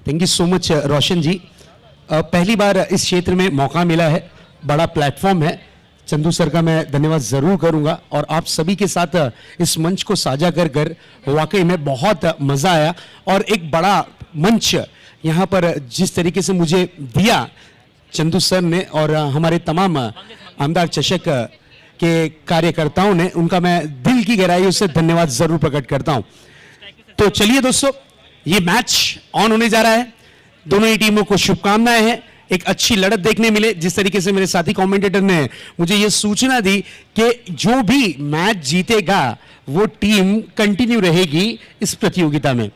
Thank you so much Roshan ji. पहली बार इस क्षेत्र में मौका मिला है, बड़ा प्लेटफॉर्म है। चंदू सर का मैं धन्यवाद जरूर करूंगा और आप सभी के साथ इस मंच को साझा कर कर वाकई में बहुत मजा आया। और एक बड़ा मंच यहाँ पर जिस तरीके से मुझे दिया चंदू सर ने और हमारे तमाम आमदार चषक के कार्यकर्ताओं ने, उनका मैं दिल की गहराइयों से धन्यवाद जरूर प्रकट करता हूं। तो चलिए दोस्तों, ये मैच ऑन होने जा रहा है। दोनों ही टीमों को शुभकामनाएं हैं, एक अच्छी लड़त देखने मिले। जिस तरीके से मेरे साथी कमेंटेटर ने मुझे यह सूचना दी कि जो भी मैच जीतेगा वो टीम कंटिन्यू रहेगी इस प्रतियोगिता में।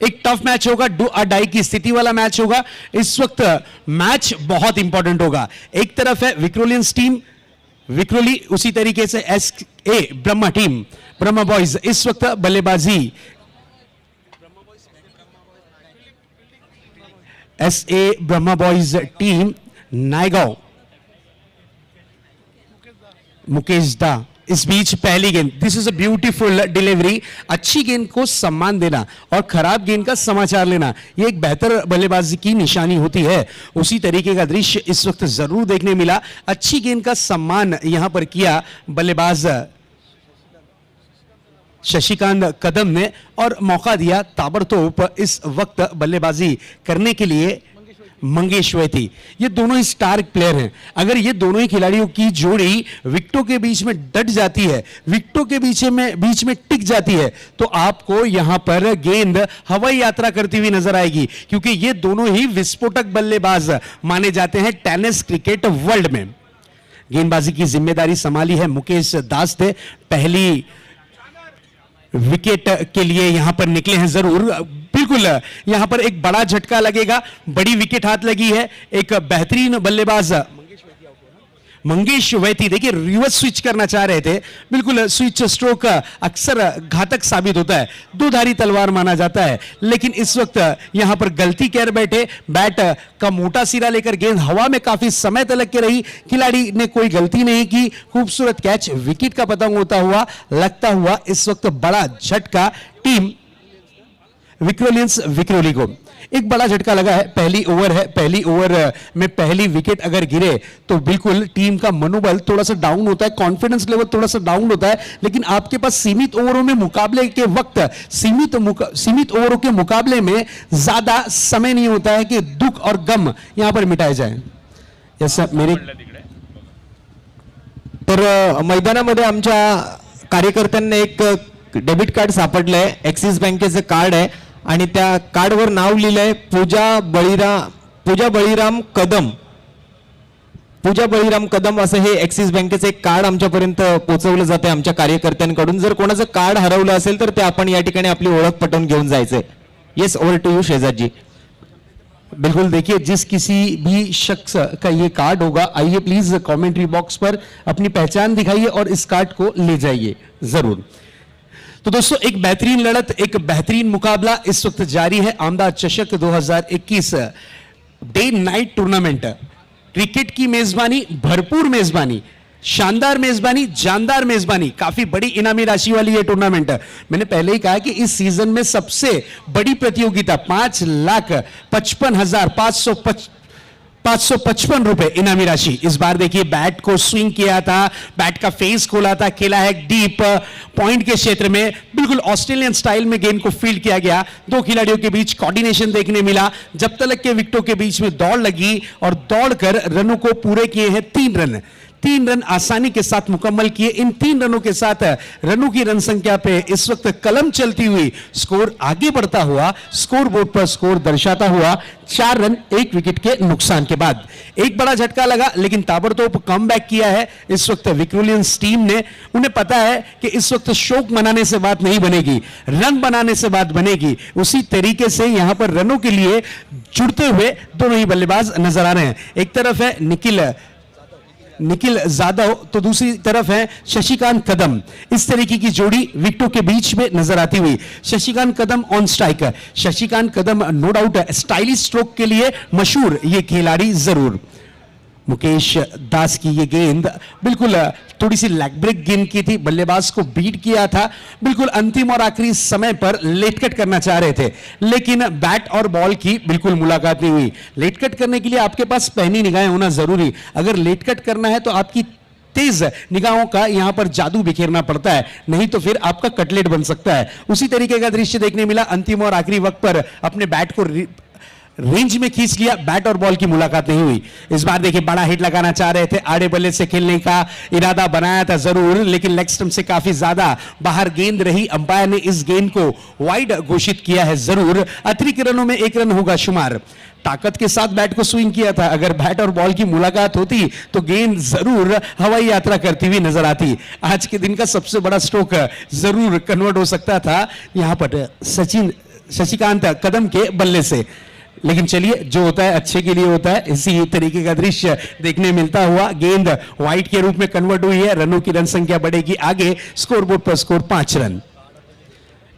एक टफ मैच होगा, डू और डाई की स्थिति वाला मैच होगा। इस वक्त मैच बहुत इंपॉर्टेंट होगा। एक तरफ है विक्रोलियंस टीम, विक्रोली, उसी तरीके से SA Brahma team, Brahma boys इस वक्त बल्लेबाजी, SA Brahma boys team Naigaon, Mukesh da. इस बीच पहली गेंद, this is a beautiful delivery. अच्छी गेंद को सम्मान देना और खराब गेंद का समाचार लेना, यह एक बेहतर बल्लेबाजी की निशानी होती है। उसी तरीके का दृश्य इस वक्त जरूर देखने मिला। अच्छी गेंद का सम्मान यहां पर किया बल्लेबाज शशिकांत कदम ने और मौका दिया ताबड़तोड़ इस वक्त बल्लेबाजी करने के लिए मंगेश वैती। ये दोनों ही स्टार प्लेयर हैं। अगर ये दोनों ही खिलाड़ियों की जोड़ी विकेटों के बीच में डट जाती है, विकेटों के बीच में टिक जाती है, तो आपको यहां पर गेंद हवाई यात्रा करती हुई नजर आएगी, क्योंकि ये दोनों ही विस्फोटक बल्लेबाज माने जाते हैं टेनिस क्रिकेट वर्ल्ड में। गेंदबाजी की जिम्मेदारी संभाली है मुकेश दास ने। पहली विकेट के लिए यहां पर निकले हैं जरूर। बिल्कुल यहां पर एक बड़ा झटका लगेगा, बड़ी विकेट हाथ लगी है। एक बेहतरीन बल्लेबाज मंगेश वैती, देखिए रिवर्स स्विच करना चाह रहे थे। बिल्कुल स्विच स्ट्रोक अक्सर घातक साबित होता है, दो-धारी तलवार माना जाता है, लेकिन इस वक्त यहां पर गलती कर बैठे। बैट का मोटा सिरा लेकर गेंद हवा में काफी समय तक के रही, खिलाड़ी ने कोई गलती नहीं की। खूबसूरत कैच, विकेट का पतंग होता हुआ लगता हुआ इस वक्त बड़ा झटका टीम विक्रोलियंस विक्रोली को। एक बड़ा झटका लगा है। पहली ओवर है, पहली ओवर में पहली विकेट अगर गिरे तो बिल्कुल टीम का मनोबल थोड़ा सा डाउन होता है, कॉन्फिडेंस लेवल थोड़ा सा डाउन होता है। लेकिन आपके पास सीमित ओवरों में मुकाबले के वक्त सीमित ओवरों के मुकाबले में ज्यादा समय नहीं होता है कि दुख और गम यहां पर मिटाए जाए। ऐसा मेरे तर मैदानामध्ये आमच्या कार्यकर्त्यांना एक डेबिट कार्ड सापडलंय, ऍक्सिस बँकेचं कार्ड आहे आणि त्या कार्डवर नाव लिहिलंय पूजा बळीराम कदम असं हे ऍक्सिस बँकेचं एक कार्ड आमच्यापर्यंत पोहोचवलं जाते आमच्या कार्यकर्त्यांकडून। जर कोणाचं कार्ड हरवलं असेल तर ते आपण या ठिकाणी आपली ओळख पटवून घेऊन जायचंय। Yes, over to you Shehzad ji. बिल्कुल, देखिए जिस किसी भी शख्स का ये कार्ड होगा, आइए प्लीज कमेंट्री बॉक्स पर अपनी पहचान दिखाइए और इस कार्ड को ले जाइए जरूर। तो दोस्तों, एक बेहतरीन लड़त, एक बेहतरीन मुकाबला इस वक्त जारी है। आमदार चषक 2021 डे नाइट टूर्नामेंट, क्रिकेट की मेजबानी, भरपूर मेजबानी, शानदार मेजबानी, जानदार मेजबानी, काफी बड़ी इनामी राशि वाली ये टूर्नामेंट। मैंने पहले ही कहा कि इस सीजन में सबसे बड़ी प्रतियोगिता 5,55,555 रुपए इनामी राशि। इस बार देखिए बैट को स्विंग किया था, बैट का फेस खोला था, खेला है डीप पॉइंट के क्षेत्र में। बिल्कुल ऑस्ट्रेलियन स्टाइल में गेंद को फील्ड किया गया। दो खिलाड़ियों के बीच कोऑर्डिनेशन देखने मिला। जब तक के विकेटों के बीच में दौड़ लगी और दौड़कर रनों को पूरे किए हैं 3 रन आसानी के साथ मुकम्मल किए। इन 3 रनों के साथ रनों की रन संख्या पे इस वक्त कलम चलती हुई स्कोर आगे बढ़ता हुआ, स्कोर बोर्ड पर स्कोर दर्शाता हुआ 4 रन 1 विकेट के नुकसान के बाद। एक बड़ा झटका लगा, लेकिन ताबड़तोड़ कमबैक किया है इस वक्त विक्रोलियंस टीम ने। उन्हें पता है कि इस वक्त शोक मनाने से बात नहीं बनेगी, रन बनाने से बात बनेगी। उसी तरीके से यहां पर रनों के लिए जुड़ते हुए दोनों ही बल्लेबाज नजर आ रहे हैं। एक तरफ है निखिल जाधव, तो दूसरी तरफ है शशिकांत कदम। इस तरीके की जोड़ी विकेटों के बीच में नजर आती हुई। Shashikant Kadam on strike. Shashikant Kadam no doubt stylish stroke के लिए मशहूर ये खिलाड़ी जरूर। मुकेश दास की ये गेंद बिल्कुल थोड़ी सी लेग ब्रेक गेंद की थी, बल्लेबाज को बीट किया था, बिल्कुल अंतिम और आखिरी समय पर लेट कट करना चाह रहे थे, लेकिन बैट और बॉल की बिल्कुल मुलाकात नहीं हुई। लेट कट करने के लिए आपके पास पैनी निगाहें होना जरूरी, अगर लेट कट करना है तो आपकी तेज निगाहों का यहां पर जादू बिखेरना पड़ता है, नहीं तो फिर आपका कटलेट बन सकता है। उसी तरीके का दृश्य देखने मिला, अंतिम और आखिरी वक्त पर अपने बैट को रेंज में खींच लिया, बैट और बॉल की मुलाकात नहीं हुई। इस बार देखिए बड़ा हिट लगाना चाह रहे थे, आड़े बल्ले से खेलने का इरादा बनाया था जरूर, लेकिन लेग स्टंप से काफी ज्यादा बाहर गेंद रही। अंपायर ने इस गेंद को वाइड घोषित किया है जरूर, अतिरिक्त रनों में 1 रन होगा शुमार। ताकत के साथ बैट को स्विंग किया था, अगर बैट और बॉल की मुलाकात होती तो गेंद जरूर हवाई यात्रा करती हुई नजर आती। आज के दिन का सबसे बड़ा स्ट्रोक जरूर कन्वर्ट हो सकता था यहां पर शशिकांत कदम के बल्ले से, लेकिन चलिए जो होता है अच्छे के लिए होता है। इसी तरीके का दृश्य देखने मिलता हुआ गेंद वाइड के रूप में कन्वर्ट हुई है, रनों की रन संख्या बढ़ेगी आगे, scoreboard per score 5 run.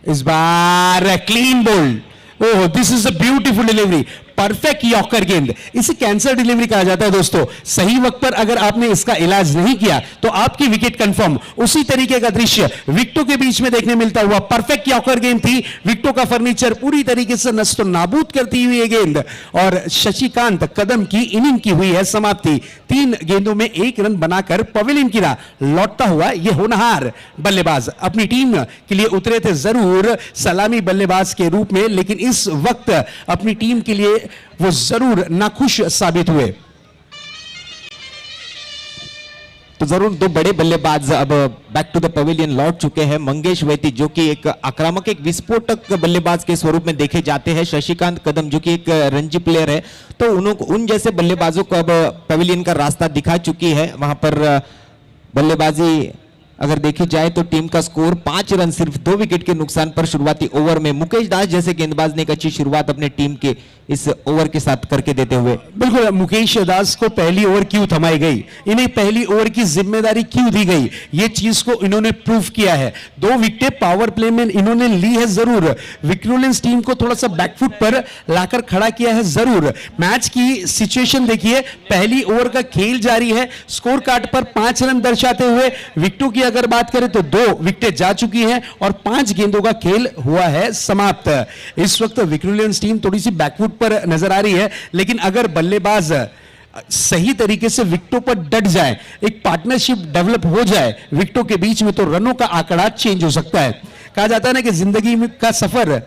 Is bar clean bowled, oh this is a beautiful delivery, perfect yorker गेंद, इसे कैंसर डिलीवरी कहा जाता है दोस्तों। सही वक्त पर अगर आपने इसका इलाज नहीं किया तो आपकी विकेट कंफर्म। उसी तरीके का दृश्य विकेटों के बीच में देखने मिलता हुआ, परफेक्ट यॉर्कर गेंद थी, विकेटों का फर्नीचर पूरी तरीके से नष्ट नाबूद करती हुई ये गेंद, और शशिकांत कदम की इनिंग की हुई है समाप्ति। 3 गेंदों में 1 रन बनाकर पवेलियन की राह लौटता हुआ ये होनहार बल्लेबाज अपनी टीम के लिए उतरे थे जरूर सलामी बल्लेबाज के रूप में, लेकिन इस वक्त अपनी टीम के लिए वो जरूर नाखुश साबित हुए। तो जरूर 2 बड़े बल्लेबाज अब बैक टू द पवेलियन लौट चुके हैं। मंगेश वैती जो कि एक आक्रामक, एक विस्फोटक बल्लेबाज के स्वरूप में देखे जाते हैं, शशिकांत कदम जो कि एक रणजी प्लेयर है, तो उन जैसे बल्लेबाजों को अब पवेलियन का रास्ता दिखा चुकी है। वहां पर बल्लेबाजी अगर देखी जाए तो टीम का स्कोर 5 रन सिर्फ 2 विकेट के नुकसान पर शुरुआती ओवर में मुकेश दास जैसे गेंदबाज ने एक अच्छी शुरुआत अपने टीम के इस ओवर के साथ करके देते हुए। बिल्कुल, मुकेश दास को पहली ओवर क्यों थमाई गई, इन्हें पहली ओवर की जिम्मेदारी क्यों दी गई, ये चीज को इन्होंने प्रूव किया है। 2 विकेट पावर प्ले में इन्होंने ली है जरूर, विक्टोरियंस टीम को थोड़ा सा बैकफुट पर लाकर खड़ा किया है जरूर। मैच की सिचुएशन देखिए, पहली ओवर का खेल जारी है, स्कोर कार्ड पर 5 रन दर्शाते हुए विकेटों की अगर बात करें तो 2 विकेटें जा चुकी हैं और 5 गेंदों का खेल हुआ है समाप्त। इस वक्त विक्टोरियंस टीम थोड़ी सी बैकफुट पर नजर आ रही है, लेकिन अगर बल्लेबाज सही तरीके से विकेटों पर डट जाए, एक पार्टनरशिप डेवलप हो जाए विकेटों के बीच में, तो रनों का आंकड़ा चेंज हो सकता है। कहा जाता है ना कि जिंदगी का सफर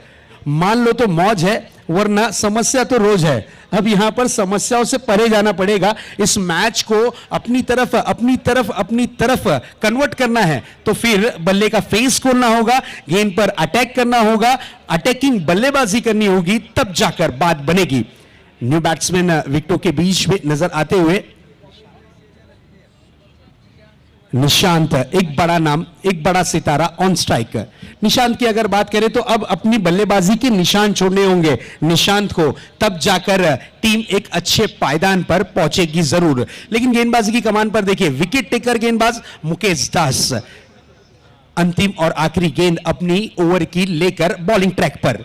मान लो तो मौज है, वरना समस्या तो रोज है। अब यहां पर समस्याओं से परे जाना पड़ेगा। इस मैच को अपनी तरफ कन्वर्ट करना है तो फिर बल्ले का फेस खोलना होगा, गेंद पर अटैक करना होगा, अटैकिंग बल्लेबाजी करनी होगी, तब जाकर बात बनेगी। न्यू बैट्समैन विकेटों के बीच में नजर आते हुए निशांत, एक बड़ा नाम, एक बड़ा सितारा ऑन स्ट्राइक। निशांत की अगर बात करें तो अब अपनी बल्लेबाजी के निशान छोड़ने होंगे निशांत को, तब जाकर टीम एक अच्छे पायदान पर पहुंचेगी जरूर। लेकिन गेंदबाजी की कमान पर देखिए, विकेट टेकर गेंदबाज मुकेश दास अंतिम और आखिरी गेंद अपनी ओवर की लेकर बॉलिंग ट्रैक पर।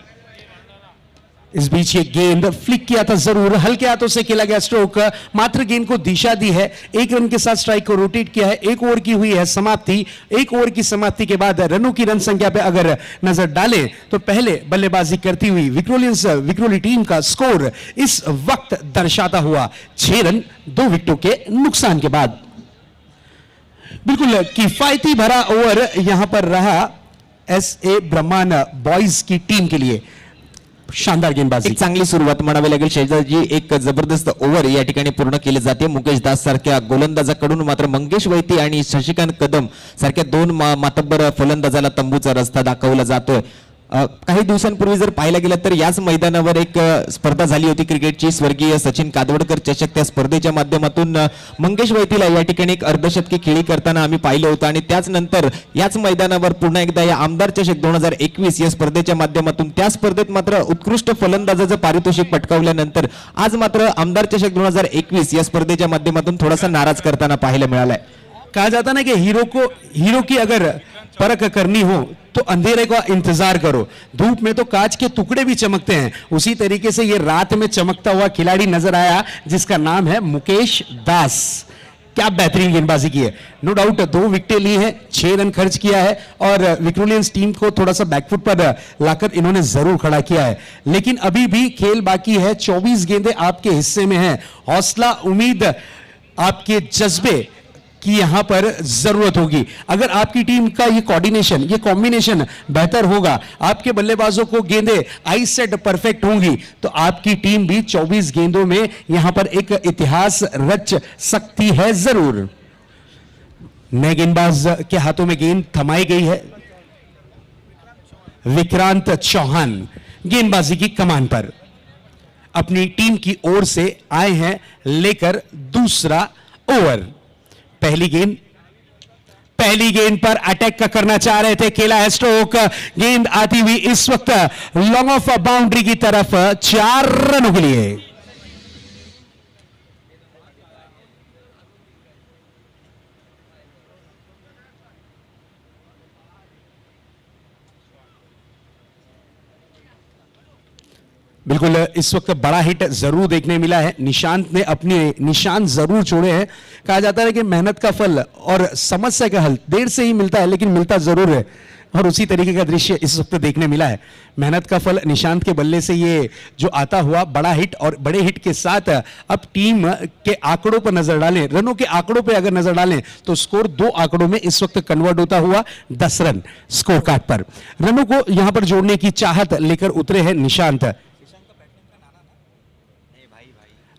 इस बीच ये गेंद फ्लिक किया था जरूर, हल्के हाथों से खेला गया स्ट्रोक, मात्र गेंद को दिशा दी है, 1 रन के साथ स्ट्राइक को रोटेट किया है। 1 ओवर की हुई है समाप्ति। 1 ओवर की समाप्ति के बाद रनों की रन संख्या पे अगर नजर डालें तो पहले बल्लेबाजी करती हुई विक्टोरियन टीम का स्कोर इस वक्त दर्शाता हुआ 6 रन 2 विकेटों के नुकसान के बाद। बिल्कुल किफायती भरा ओवर यहां पर रहा SA ब्रह्मान बॉयज की टीम के लिए। शानदार गेंदबाजी, एक चांगली सुरुवात म्हणावी लागेल शहजादजी। एक जबरदस्त ओव्हर या ठिकाणी पूर्ण केली जाते मुकेश दास सारख्या गोलंदाजाकडून, मात्र मंगेश वैती आणि शशिकांत कदम सारख्या 2 मातब्बर फलंदाजाला तंबूचा रस्ता दाखवला जातोय। काही दिवसांपूर्वी जर पाहायला गेलं तर याच मैदानावर एक स्पर्धा झाली होती क्रिकेटची, स्वर्गीय सचिन कादवडकर चषक। त्या स्पर्धेच्या माध्यमातून मंगेश वैतीला या ठिकाणी एक अर्धशतकी खेळी करताना आम्ही पाहिलं होतं, आणि त्याच नंतर याच मैदानावर पुन्हा एकदा या आमदार चषक 2021 या स्पर्धेच्या माध्यमातून त्या स्पर्धेत मात्र उत्कृष्ट फलंदाजाचं पारितोषिक पटकावल्यानंतर आज मात्र आमदार चषक 2021 या स्पर्धेच्या माध्यमातून थोडासा नाराज करताना पाहायला मिळालाय। कहा जाता ना कि हीरो की अगर परख करनी हो तो अंधेरे का इंतजार करो, धूप में तो कांच के टुकड़े भी चमकते हैं। उसी तरीके से ये रात में चमकता हुआ खिलाड़ी नजर आया जिसका नाम है मुकेश दास। क्या बेहतरीन गेंदबाजी की है, नो डाउट 2 विकेटें ली हैं, 6 रन खर्च किया है और विक्टोरियंस टीम को थोड़ा सा बैकफुट पर लाकर इन्होंने जरूर खड़ा किया है। लेकिन अभी भी खेल बाकी है, 24 गेंदें आपके हिस्से में हैं। हौसला, उम्मीद, आपके जज्बे की यहां पर जरूरत होगी। अगर आपकी टीम का ये कोऑर्डिनेशन, ये कॉम्बिनेशन बेहतर होगा, आपके बल्लेबाजों को गेंदें आई सेट परफेक्ट होंगी, तो आपकी टीम भी 24 गेंदों में यहां पर एक इतिहास रच सकती है जरूर। नए गेंदबाज के हाथों में गेंद थमाई गई है। विक्रांत चौहान गेंदबाजी की कमान पर अपनी टीम की ओर से आए हैं लेकर दूसरा ओवर। पहली गेंद पर अटैक करना चाह रहे थे, खेला है स्ट्रोक, गेंद आती हुई इस वक्त लॉन्ग ऑफ बाउंड्री की तरफ 4 रनों के लिए। बिल्कुल इस वक्त बड़ा हिट जरूर देखने मिला है। निशांत ने अपने निशान जरूर छोड़े हैं। कहा जाता है कि मेहनत का फल और समस्या का हल देर से ही मिलता है लेकिन मिलता जरूर है, और उसी तरीके का दृश्य इस वक्त देखने मिला है। मेहनत का फल निशांत के बल्ले से ये जो आता हुआ बड़ा हिट, और बड़े हिट के साथ अब टीम के आंकड़ों पर नजर डालें, रनों के आंकड़ों पर अगर नजर डालें तो स्कोर 2 आंकड़ों में इस वक्त कन्वर्ट होता हुआ 10 रन स्कोर कार्ड पर। रनों को यहां पर जोड़ने की चाहत लेकर उतरे हैं निशांत।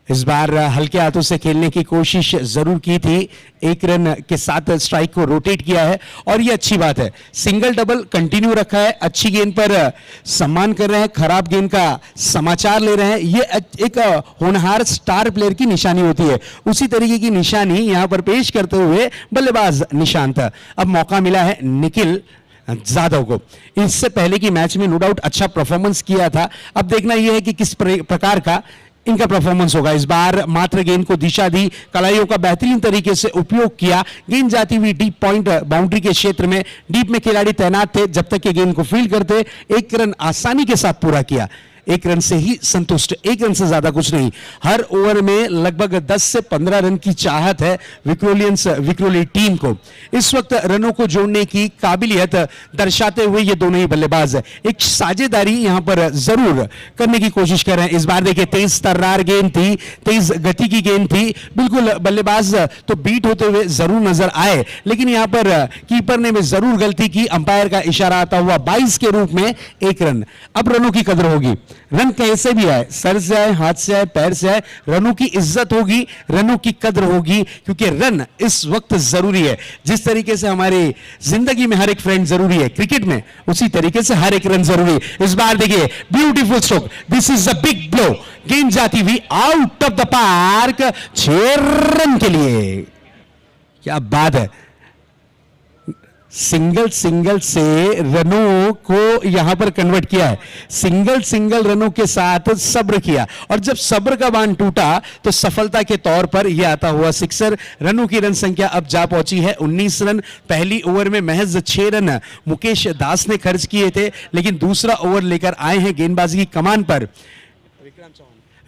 इस बार हल्के हाथों से खेलने की कोशिश जरूर की थी, 1 रन के साथ स्ट्राइक को रोटेट किया है और ये अच्छी बात है। सिंगल डबल कंटिन्यू रखा है, अच्छी गेंद पर सम्मान कर रहे हैं, खराब गेंद का समाचार ले रहे हैं। ये एक होनहार स्टार प्लेयर की निशानी होती है, उसी तरीके की निशानी यहां पर पेश करते हुए बल्लेबाज निशांत। अब मौका मिला है निखिल जाधव को। इससे पहले की मैच में नो डाउट अच्छा परफॉर्मेंस किया था, अब देखना यह है कि किस प्रकार का इनका परफॉर्मेंस होगा। इस बार मात्र गेंद को दिशा दी, कलाइयों का बेहतरीन तरीके से उपयोग किया, गेंद जाती हुई डीप पॉइंट बाउंड्री के क्षेत्र में, डीप में खिलाड़ी तैनात थे, जब तक कि गेंद को फील्ड करते 1 रन आसानी के साथ पूरा किया। 1 रन से ही संतुष्ट, 1 रन से ज्यादा कुछ नहीं। हर ओवर में लगभग 10 से 15 रन की चाहत है विक्टोरियन टीम को। इस वक्त रनों को जोड़ने की काबिलियत दर्शाते हुए ये दोनों ही बल्लेबाज एक साझेदारी यहां पर जरूर करने की कोशिश कर रहे हैं। इस बार देखिए तेज तर्रार गेंद थी, तेज गति की गेंद थी, बिल्कुल बल्लेबाज तो बीट होते हुए जरूर नजर आए, लेकिन यहां पर कीपर ने भी जरूर गलती की। अंपायर का इशारा आता हुआ 22 के रूप में 1 रन। अब रनों की कदर होगी, रन कैसे भी आए, सर से आए, हाथ से आए, पैर से आए, रनों की इज्जत होगी, रनों की कद्र होगी, क्योंकि रन इस वक्त जरूरी है। जिस तरीके से हमारी जिंदगी में हर एक फ्रेंड जरूरी है, क्रिकेट में उसी तरीके से हर एक रन जरूरी है। इस बार देखिए beautiful stroke, this is a big blow, गेंद जाती हुई out of the park 6 run के लिए। क्या बात है, सिंगल से रनों को यहां पर कन्वर्ट किया है, सिंगल रनों के साथ सब्र किया, और जब सब्र का बांध टूटा तो सफलता के तौर पर यह आता हुआ सिक्सर। रनों की रन संख्या अब जा पहुंची है 19 रन। पहली ओवर में महज 6 रन मुकेश दास ने खर्च किए थे, लेकिन दूसरा ओवर लेकर आए हैं गेंदबाजी की कमान पर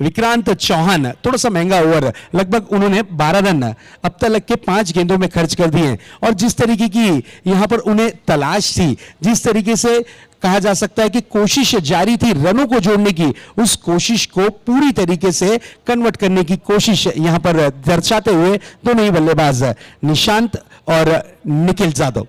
विक्रांत चौहान। थोड़ा सा महंगा ओवर, लगभग उन्होंने 12 रन अब तक के 5 गेंदों में खर्च कर दिए, और जिस तरीके की यहां पर उन्हें तलाश थी, जिस तरीके से कहा जा सकता है कि कोशिश जारी थी रनों को जोड़ने की, उस कोशिश को पूरी तरीके से कन्वर्ट करने की कोशिश यहां पर दर्शाते हुए दोनों ही बल्लेबाज निशांत और निखिल जाधव।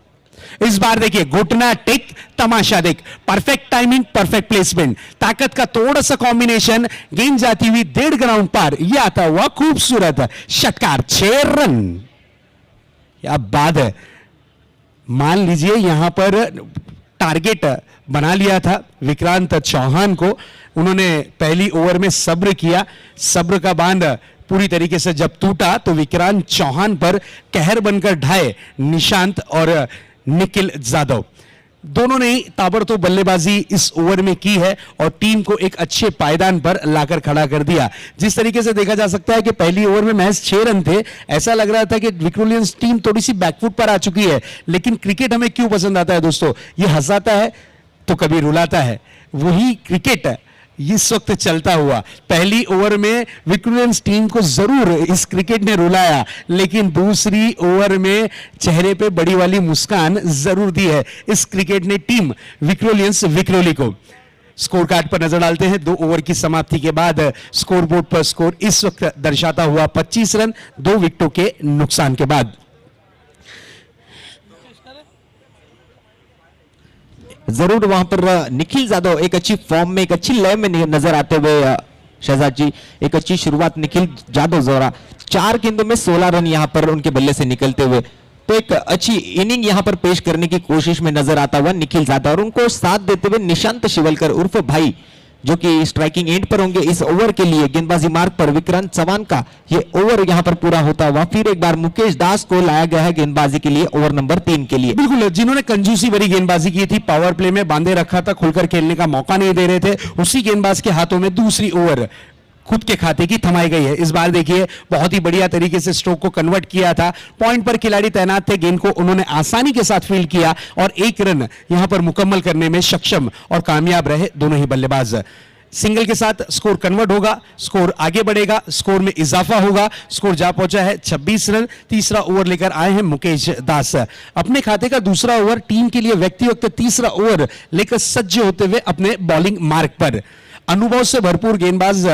इस बार देखिए घुटना टेक, तमाशा देख, परफेक्ट टाइमिंग, परफेक्ट प्लेसमेंट, ताकत का थोड़ा सा कॉम्बिनेशन, गेंद जाती हुई 1.5 ग्राउंड पार, यह आता हुआ खूबसूरत षटकार, 6 रन। क्या बात है, मान लीजिए यहां पर टारगेट बना लिया था विक्रांत चौहान को, उन्होंने पहली ओवर में सब्र किया, सब्र का बांध पूरी तरीके से जब टूटा तो विक्रांत चौहान पर कहर बनकर ढाए निशांत और निखिल जाधव। दोनों ने ताबड़तोड़ बल्लेबाजी इस ओवर में की है और टीम को एक अच्छे पायदान पर लाकर खड़ा कर दिया। जिस तरीके से देखा जा सकता है कि पहली ओवर में महज 6 रन थे, ऐसा लग रहा था कि विक्टोरियंस टीम थोड़ी सी बैकफुट पर आ चुकी है। लेकिन क्रिकेट हमें क्यों पसंद आता है दोस्तों, ये हंसाता है तो कभी रुलाता है, वही क्रिकेट है इस वक्त चलता हुआ। पहली ओवर में विक्टोरियंस टीम को जरूर इस क्रिकेट ने रुलाया, लेकिन दूसरी ओवर में चेहरे पे बड़ी वाली मुस्कान जरूर दी है इस क्रिकेट ने टीम विक्टोरियंस विक्रोली को। स्कोर कार्ड पर नजर डालते हैं 2 ओवर की समाप्ति के बाद स्कोर बोर्ड पर स्कोर इस वक्त दर्शाता हुआ 25 रन 2 विकेटों के नुकसान के बाद। जरूर वहां पर निखिल जाधव एक अच्छी फॉर्म में, एक अच्छी लय में नजर आते हुए शहजाद जी, एक अच्छी शुरुआत निखिल जाधव द्वारा 4 गेंदों में 16 रन यहां पर उनके बल्ले से निकलते हुए, तो एक अच्छी इनिंग यहां पर पेश करने की कोशिश में नजर आता हुआ निखिल जाधव, और उनको साथ देते हुए निशांत शिवलकर उर्फ भाई जो कि स्ट्राइकिंग एंड पर होंगे इस ओवर के लिए। गेंदबाजी मार्ग पर विक्रांत चौहान का ये ओवर यहां पर पूरा होता हुआ फिर एक बार मुकेश दास को लाया गया है गेंदबाजी के लिए ओवर नंबर 3 के लिए। बिल्कुल, जिन्होंने कंजूसी भरी गेंदबाजी की थी, पावर प्ले में बांधे रखा था, खुलकर खेलने का मौका नहीं दे रहे थे, उसी गेंदबाज के हाथों में दूसरी ओवर खुद के खाते की थमाई गई है। इस बार देखिए बहुत ही बढ़िया तरीके से स्ट्रोक को कन्वर्ट किया था, पॉइंट पर खिलाड़ी तैनात थे, गेंद को उन्होंने आसानी के साथ फील्ड किया और 1 रन यहां पर मुकम्मल करने में सक्षम और कामयाब रहे दोनों ही बल्लेबाज। सिंगल के साथ स्कोर कन्वर्ट होगा, स्कोर आगे बढ़ेगा, स्कोर में इजाफा होगा, स्कोर जा पहुंचा है 26 रन। तीसरा ओवर लेकर आए हैं मुकेश दास, अपने खाते का दूसरा ओवर टीम के लिए व्यक्तिगत तीसरा ओवर लेकर सज्ज होते हुए अपने बॉलिंग मार्ग पर। अनुभव से भरपूर गेंदबाज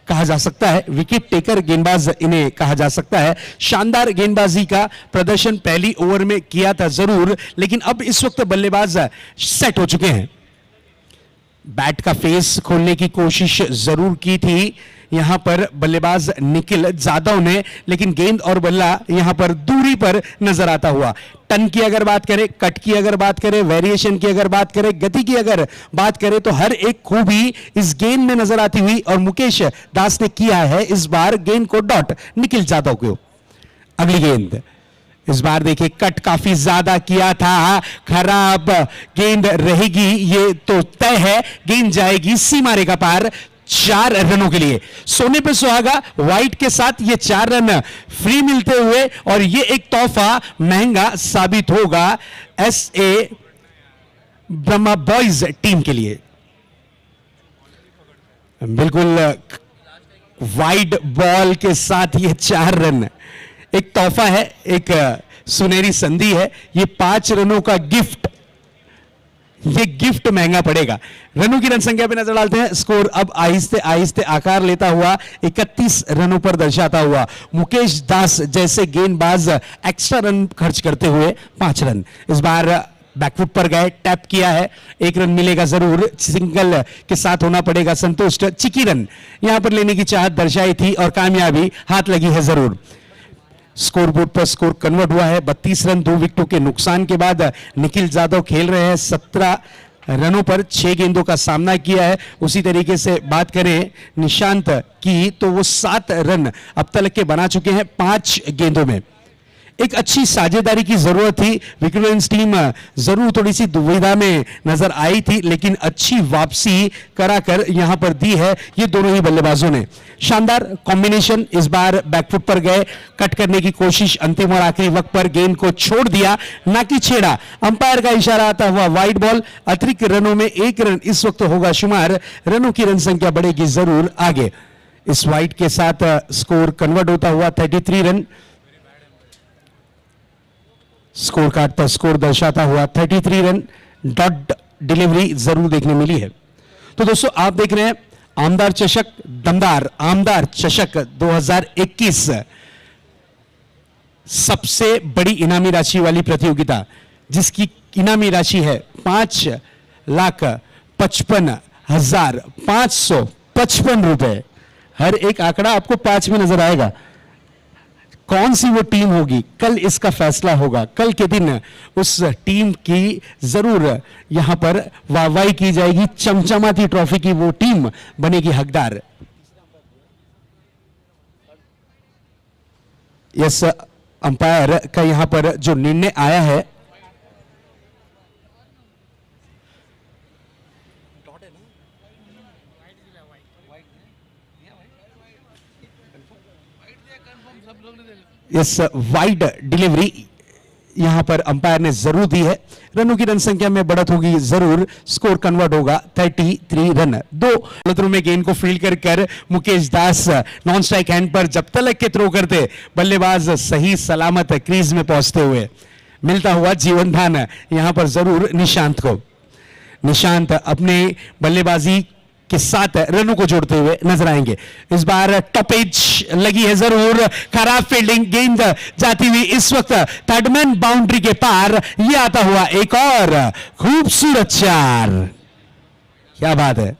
कहा जा सकता है, विकेट टेकर गेंदबाज इन्हें कहा जा सकता है। शानदार गेंदबाजी का प्रदर्शन पहली ओवर में किया था जरूर, लेकिन अब इस वक्त बल्लेबाज सेट हो चुके हैं। बैट का फेस खोलने की कोशिश जरूर की थी यहां पर बल्लेबाज निखिल जाधव ने, लेकिन गेंद और बल्ला यहां पर दूरी पर नजर आता हुआ। टर्न की अगर बात करें, कट की अगर बात करें, वेरिएशन की अगर बात करें, गति की अगर बात करें, तो हर एक खूबी इस गेंद में नजर आती हुई और मुकेश दास ने किया है इस बार गेंद को डॉट निखिल जाधव को। अगली गेंद इस बार देखिए कट काफी ज्यादा किया था, खराब गेंद रहेगी ये तो तय है, गेंद जाएगी सीमा रेखा पार 4 रनों के लिए। सोने पे सुहागा, व्हाइट के साथ ये 4 रन फ्री मिलते हुए और ये एक तोहफा महंगा साबित होगा SA ब्रह्मा बॉयज टीम के लिए। बिल्कुल वाइड बॉल के साथ ये 4 रन एक तोहफा है, एक सुनहरी संधि है, ये 5 रनों का गिफ्ट, ये गिफ्ट महंगा पड़ेगा। रनों की रन संख्या पे नजर डालते हैं, स्कोर अब आहिस्ते आहिस्ते आकार लेता हुआ 31 रनों पर दर्शाता हुआ। मुकेश दास जैसे गेंदबाज एक्स्ट्रा रन खर्च करते हुए 5 रन इस बार बैकफुट पर गए, टैप किया है, 1 रन मिलेगा जरूर, सिंगल के साथ होना पड़ेगा संतुष्ट। चिकी रन यहां पर लेने की चाहत दर्शाई थी और कामयाबी हाथ लगी है जरूर। स्कोर बोर्ड पर स्कोर कन्वर्ट हुआ है 32 रन 2 विकेटों के नुकसान के बाद। निखिल जाधव खेल रहे हैं 17 रनों पर, 6 गेंदों का सामना किया है। उसी तरीके से बात करें निशांत की तो वो 7 रन अब तक के बना चुके हैं 5 गेंदों में। एक अच्छी साझेदारी की जरूरत थी, विक्टोरियंस टीम जरूर थोड़ी सी दुविधा में नजर आई थी, लेकिन अच्छी वापसी कराकर यहां पर दी है ये दोनों ही बल्लेबाजों ने। शानदार कॉम्बिनेशन, इस बार बैकफुट पर गए, कट करने की कोशिश, अंतिम और आखिरी वक्त पर गेंद को छोड़ दिया, ना कि छेड़ा। अंपायर का इशारा आता हुआ वाइड बॉल, अतिरिक्त रनों में 1 रन इस वक्त होगा शुमार, रनों की रन संख्या बढ़ेगी जरूर आगे। इस वाइड के साथ स्कोर कन्वर्ट होता हुआ 33 रन, स्कोर कार्ड पर स्कोर दर्शाता हुआ 33 रन, डॉट डिलीवरी जरूर देखने मिली है। तो दोस्तों आप देख रहे हैं आमदार चषक, दमदार आमदार चषक 2021, सबसे बड़ी इनामी राशि वाली प्रतियोगिता, जिसकी इनामी राशि है 5,55,555 रुपए। हर एक आंकड़ा आपको 5 में नजर आएगा। कौन सी वो टीम होगी, कल इसका फैसला होगा। कल के दिन उस टीम की जरूर यहां पर वाहवाही की जाएगी, चमचमाती ट्रॉफी की वो टीम बनेगी हकदार। यस, अंपायर का यहां पर जो निर्णय आया है, यस, वाइड डिलीवरी यहां पर अंपायर ने जरूर दी है। रनों की रन संख्या में बढ़त होगी जरूर, स्कोर कन्वर्ट होगा 33 रन। दो गलत में गेंद को फील्ड कर Mukesh Das non strike hand पर जब तलक के थ्रो करते, बल्लेबाज सही सलामत क्रीज में पहुंचते हुए मिलता हुआ जीवन दान यहां पर जरूर निशांत को। निशांत अपने बल्लेबाजी के साथ रनों को जोड़ते हुए नजर आएंगे। इस बार टॉपेज लगी है जरूर, खराब फील्डिंग, गेंद जाती हुई इस वक्त थर्डमैन बाउंड्री के पार, ये आता हुआ एक और खूबसूरत चार। क्या बात है,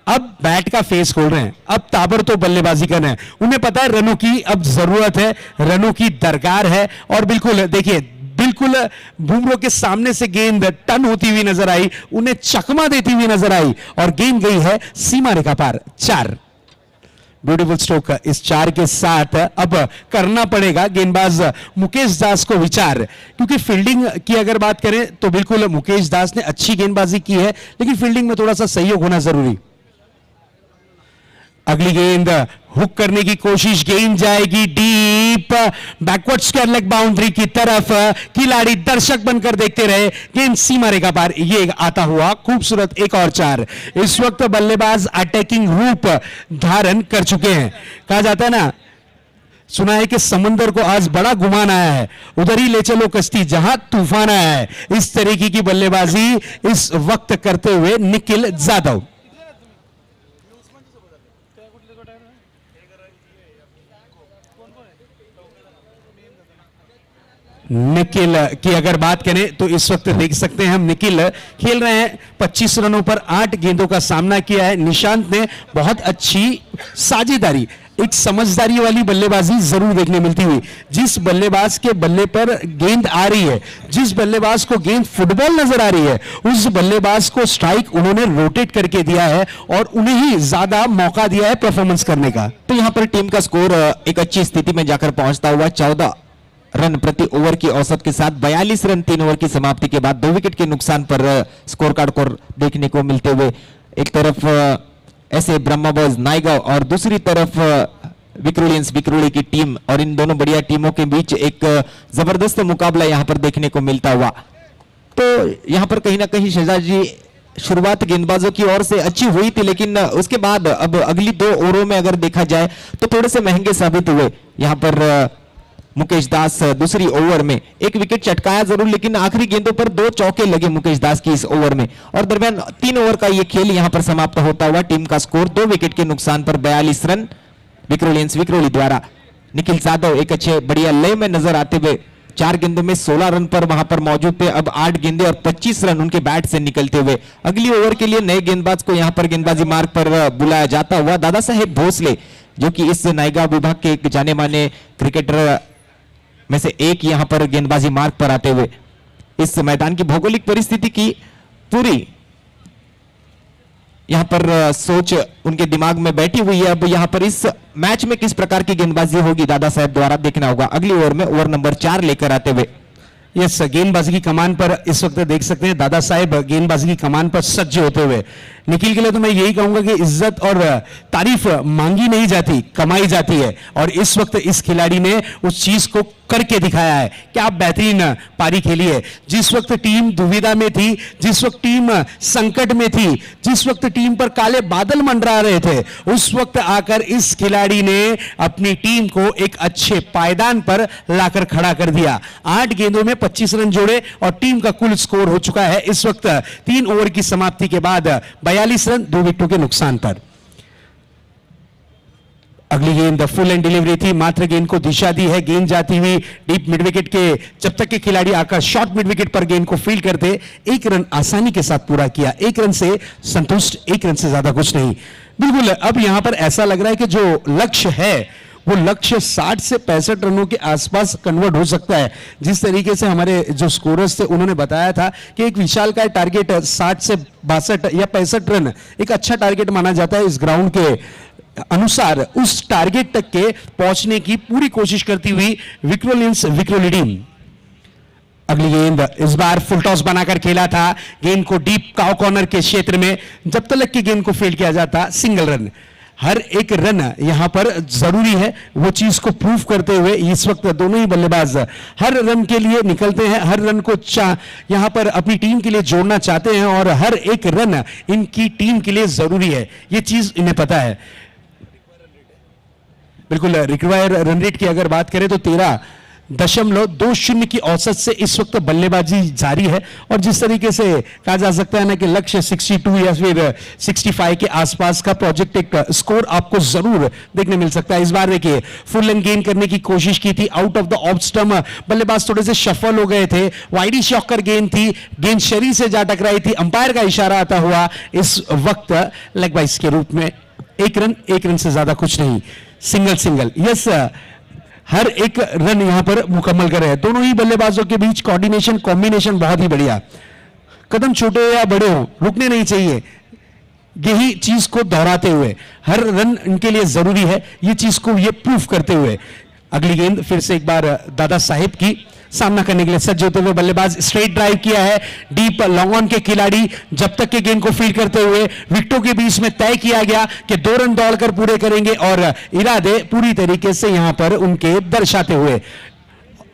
अब बैट का फेस खोल रहे हैं, अब ताबड़तोड़ बल्लेबाजी करना है। उन्हें पता है रनों की अब जरूरत है, रनों की दरकार है। और बिल्कुल देखिए, बिल्कुल बुमराह के सामने से गेंद टर्न होती हुई नजर आई, उन्हें चकमा देती हुई नजर आई और गेंद गई है सीमा रेखा पार। चार, ब्यूटीफुल स्ट्रोक। इस चार के साथ अब करना पड़ेगा गेंदबाज मुकेश दास को विचार, क्योंकि फील्डिंग की अगर बात करें तो बिल्कुल मुकेश दास ने अच्छी गेंदबाजी की है, लेकिन फील्डिंग में थोड़ा सा सहयोग होना जरूरी। अगली गेंद हुक करने की कोशिश, गेंद जाएगी deep backward square leg boundary की तरफ। खिलाड़ी दर्शक बनकर देखते रहे, गेंद सीमा रेखा पार, ये आता हुआ खूबसूरत एक और चार। इस वक्त बल्लेबाज अटैकिंग रूप धारण कर चुके हैं। कहा जाता है ना, सुना है कि समंदर को आज बड़ा गुमान आया है, उधर ही ले चलो कश्ती जहां तूफान आया है। इस तरीके की बल्लेबाजी इस वक्त करते हुए निखिल जाधव। निखिल की अगर बात करें तो इस वक्त देख सकते हैं हम, निखिल खेल रहे हैं 25 रनों पर 8 गेंदों का सामना किया है। निशांत ने बहुत अच्छी साझेदारी, एक समझदारी वाली बल्लेबाजी जरूर देखने मिलती हुई। जिस बल्लेबाज के बल्ले पर गेंद आ रही है, जिस बल्लेबाज को गेंद फुटबॉल नजर आ रही है, उस बल्लेबाज को स्ट्राइक उन्होंने रोटेट करके दिया है और उन्हें ही ज्यादा मौका दिया है परफॉर्मेंस करने का। तो यहां पर टीम का स्कोर एक अच्छी स्थिति में जाकर पहुंचता हुआ 14 रन प्रति ओवर की औसत के साथ 42 रन 3 ओवर की समाप्ति के बाद 2 विकेट के नुकसान पर स्कोर कार्ड को देखने को मिलते हुए एक तरफ ऐसे ब्रह्मा बॉयज नायगांव और दूसरी तरफ विक्रोलियंस विक्रोली की टीम, और इन दोनों बढ़िया टीमों के बीच एक जबरदस्त मुकाबला यहां पर देखने को मिलता हुआ। तो यहां पर कहीं ना कहीं शहजाद जी, शुरुआत गेंदबाजों की ओर से अच्छी हुई थी, लेकिन उसके बाद अब अगली 2 ओवरों में अगर देखा जाए तो थोड़े से महंगे साबित हुए। यहां पर मुकेश दास दूसरी ओवर में एक विकेट चटकाया जरूर, लेकिन आखिरी गेंदों पर 2 चौके लगे मुकेश दास की इस ओवर में, और दरमियान 3 ओवर का यह खेल यहां पर समाप्त होता हुआ टीम का स्कोर 2 विकेट के नुकसान पर 42 रन विक्रोलियंस विक्रोली द्वारा। निखिल जाधव एक अच्छे बढ़िया लय में नजर आते हुए 4 गेंदों में 16 रन पर वहां पर मौजूद थे। अब 8 गेंदे और 25 रन उनके बैट से निकलते हुए अगली ओवर के लिए नए गेंदबाज को यहां पर गेंदबाजी मार्ग पर बुलाया जाता हुआ दादा साहेब भोसले, जो कि इस नायगांव विभाग के एक जाने माने क्रिकेटर में से एक यहां पर गेंदबाजी मार्ग पर आते हुए इस मैदान की भौगोलिक परिस्थिति की पूरी यहां पर सोच उनके दिमाग में बैठी हुई है। अब यहां पर इस मैच में किस प्रकार की गेंदबाजी होगी दादा साहब द्वारा देखना होगा। अगली ओवर में ओवर नंबर 4 लेकर आते हुए यस, गेंदबाजी की कमान पर इस वक्त देख सकते हैं दादा साहेब गेंदबाजी की कमान पर सज्ज होते हुए। निखिल के लिए तो मैं यही कहूंगा कि इज्जत और तारीफ मांगी नहीं जाती, कमाई जाती है, और इस वक्त इस खिलाड़ी ने उस चीज को करके दिखाया है। क्या बेहतरीन पारी खेली है। जिस वक्त टीम दुविधा में थी, जिस वक्त टीम संकट में थी, जिस वक्त टीम पर काले बादल मंडरा रहे थे, उस वक्त आकर इस खिलाड़ी ने अपनी टीम को एक अच्छे पायदान पर लाकर खड़ा कर दिया। 8 गेंदों में 25 रन जोड़े और टीम का कुल स्कोर हो चुका है इस वक्त 3 ओवर की समाप्ति के बाद 42 रन 2 विकेटों के नुकसान पर। अगली गेंद फुल एंड डिलीवरी थी, मात्र गेंद को दिशा दी है, गेंद जाती हुई डीप मिड विकेट के, जब तक के खिलाड़ी आकर शॉर्ट मिड विकेट पर गेंद को फील्ड करते, 1 रन आसानी के साथ पूरा किया। 1 रन से संतुष्ट, 1 रन से ज्यादा कुछ नहीं। बिल्कुल अब यहां पर ऐसा लग रहा है कि जो लक्ष्य है वो लक्ष्य 60 से 65 रनों के आसपास कन्वर्ट हो सकता है। जिस तरीके से हमारे जो स्कोरर्स थे उन्होंने बताया था कि एक विशालकाय टारगेट 60 से 62 या 65 रन एक अच्छा टारगेट माना जाता है इस ग्राउंड के अनुसार। उस टारगेट तक के पहुंचने की पूरी कोशिश करती हुई विक्रोलियंस विक्रोली टीम। अगली गेंद इस बार फुल टॉस बनाकर खेला था, गेंद को डीप काउ कॉर्नर के क्षेत्र में, जब तक की गेंद को फील्ड किया जाता सिंगल रन। हर एक रन यहां पर जरूरी है, वो चीज को प्रूव करते हुए इस वक्त दोनों ही बल्लेबाज हर रन के लिए निकलते हैं, हर रन को यहां पर अपनी टीम के लिए जोड़ना चाहते हैं और हर एक रन इनकी टीम के लिए जरूरी है, ये चीज इन्हें पता है। बिल्कुल, रिक्वायर रन रेट की अगर बात करें तो 13.20 की औसत से इस वक्त बल्लेबाजी जारी है और जिस तरीके से कहा जा सकता है ना कि लक्ष्य 62 या फिर 65 के आसपास का प्रोजेक्टेड स्कोर आपको जरूर देखने मिल सकता है। इस बार देखिए फुल लेंथ गेंद करने की कोशिश की थी, out of the off stump बल्लेबाज थोड़े से शफल हो गए थे, वाइडी शॉकर गेंद थी, गेंद शरीर से जा टकराई थी, अंपायर का इशारा आता हुआ इस वक्त लेग बाइस के रूप में एक रन से ज्यादा कुछ नहीं, सिंगल। यस, हर एक रन यहां पर मुकम्मल कर रहे हैं। दोनों ही बल्लेबाजों के बीच कोऑर्डिनेशन कॉम्बिनेशन बहुत ही बढ़िया, कदम छोटे हो या बड़े हो रुकने नहीं चाहिए, यही चीज को दोहराते हुए हर रन इनके लिए जरूरी है, ये चीज को ये प्रूफ करते हुए अगली गेंद फिर से एक बार दादा साहेब की सामना करने के लिए सज्ज होते हुए बल्लेबाज स्ट्रेट ड्राइव किया है, डीप लॉन्ग ऑन के खिलाड़ी जब तक के गेंद को फील्ड करते हुए विकेटों के बीच में तय किया गया कि 2 रन दौड़कर पूरे करेंगे और इरादे पूरी तरीके से यहां पर उनके दर्शाते हुए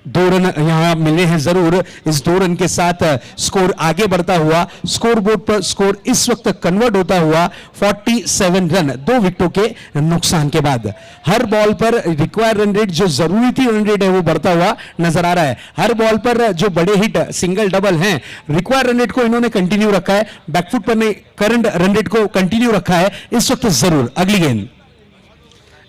2 रन यहां मिले हैं जरूर। इस 2 रन के साथ स्कोर आगे बढ़ता हुआ स्कोर बोर्ड पर स्कोर इस वक्त कन्वर्ट होता हुआ 47 रन 2 विकेटों के नुकसान के बाद। हर बॉल पर रिक्वायर रन रेट जो जरूरी थी रन रेट है वो बढ़ता हुआ नजर आ रहा है। हर बॉल पर जो बड़े हिट सिंगल डबल हैं रिक्वायर रन रेट को इन्होंने कंटिन्यू रखा है, बैकफुट पर ने करंट रन रेट को कंटिन्यू रखा है इस वक्त जरूर। अगली गेंद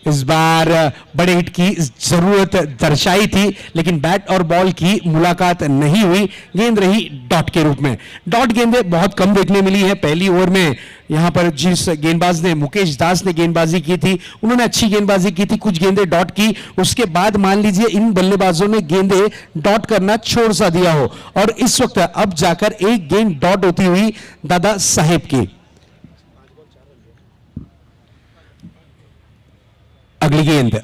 इस बार बड़े हिट की जरूरत दर्शाई थी लेकिन बैट और बॉल की मुलाकात नहीं हुई, गेंद रही डॉट के रूप में। डॉट गेंदें बहुत कम देखने मिली है पहली ओवर में। यहां पर जिस गेंदबाज ने मुकेश दास ने गेंदबाजी की थी उन्होंने अच्छी गेंदबाजी की थी, कुछ गेंदें डॉट की, उसके बाद मान लीजिए इन बल्लेबाजों ने गेंदें डॉट करना छोड़ सा दिया हो और इस वक्त अब जाकर एक गेंद डॉट होती हुई दादा साहेब की। अगली गेंद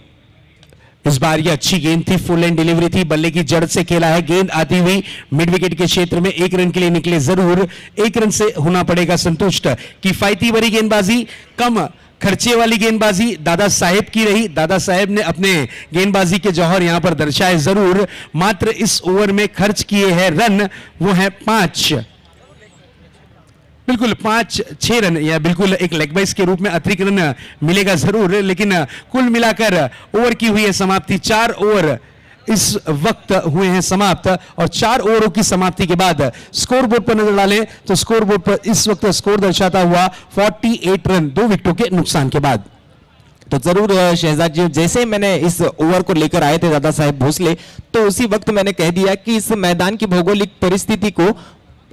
इस बार ये अच्छी गेंद थी, फुल एंड डिलीवरी थी, बल्ले की जड़ से खेला है, गेंद आती हुई मिड विकेट के क्षेत्र में 1 रन के लिए निकले जरूर, 1 रन से होना पड़ेगा संतुष्ट। किफायती भरी गेंदबाजी, कम खर्चे वाली गेंदबाजी दादा साहेब की रही। दादा साहेब ने अपने गेंदबाजी के जौहर यहां पर दर्शाए जरूर, मात्र इस ओवर में खर्च किए हैं रन वो है 5, बिल्कुल 5-6 रन या बिल्कुल एक लेग बाइस के रूप में अतिरिक्त रन मिलेगा जरूर, लेकिन कुल मिलाकर ओवर की हुई है समाप्ति। 4 ओवर इस वक्त हुए हैं समाप्त और 4 ओवरों की समाप्ति के बाद स्कोर बोर्ड पर नजर डालें तो स्कोर बोर्ड पर इस वक्त स्कोर दर्शाता हुआ 48 रन 2 विकेटों के नुकसान के बाद। तो जरूर शहजाद जी, जैसे मैंने इस ओवर को लेकर आए थे दादा साहेब भोसले, तो उसी वक्त मैंने कह दिया कि इस मैदान की भौगोलिक परिस्थिति को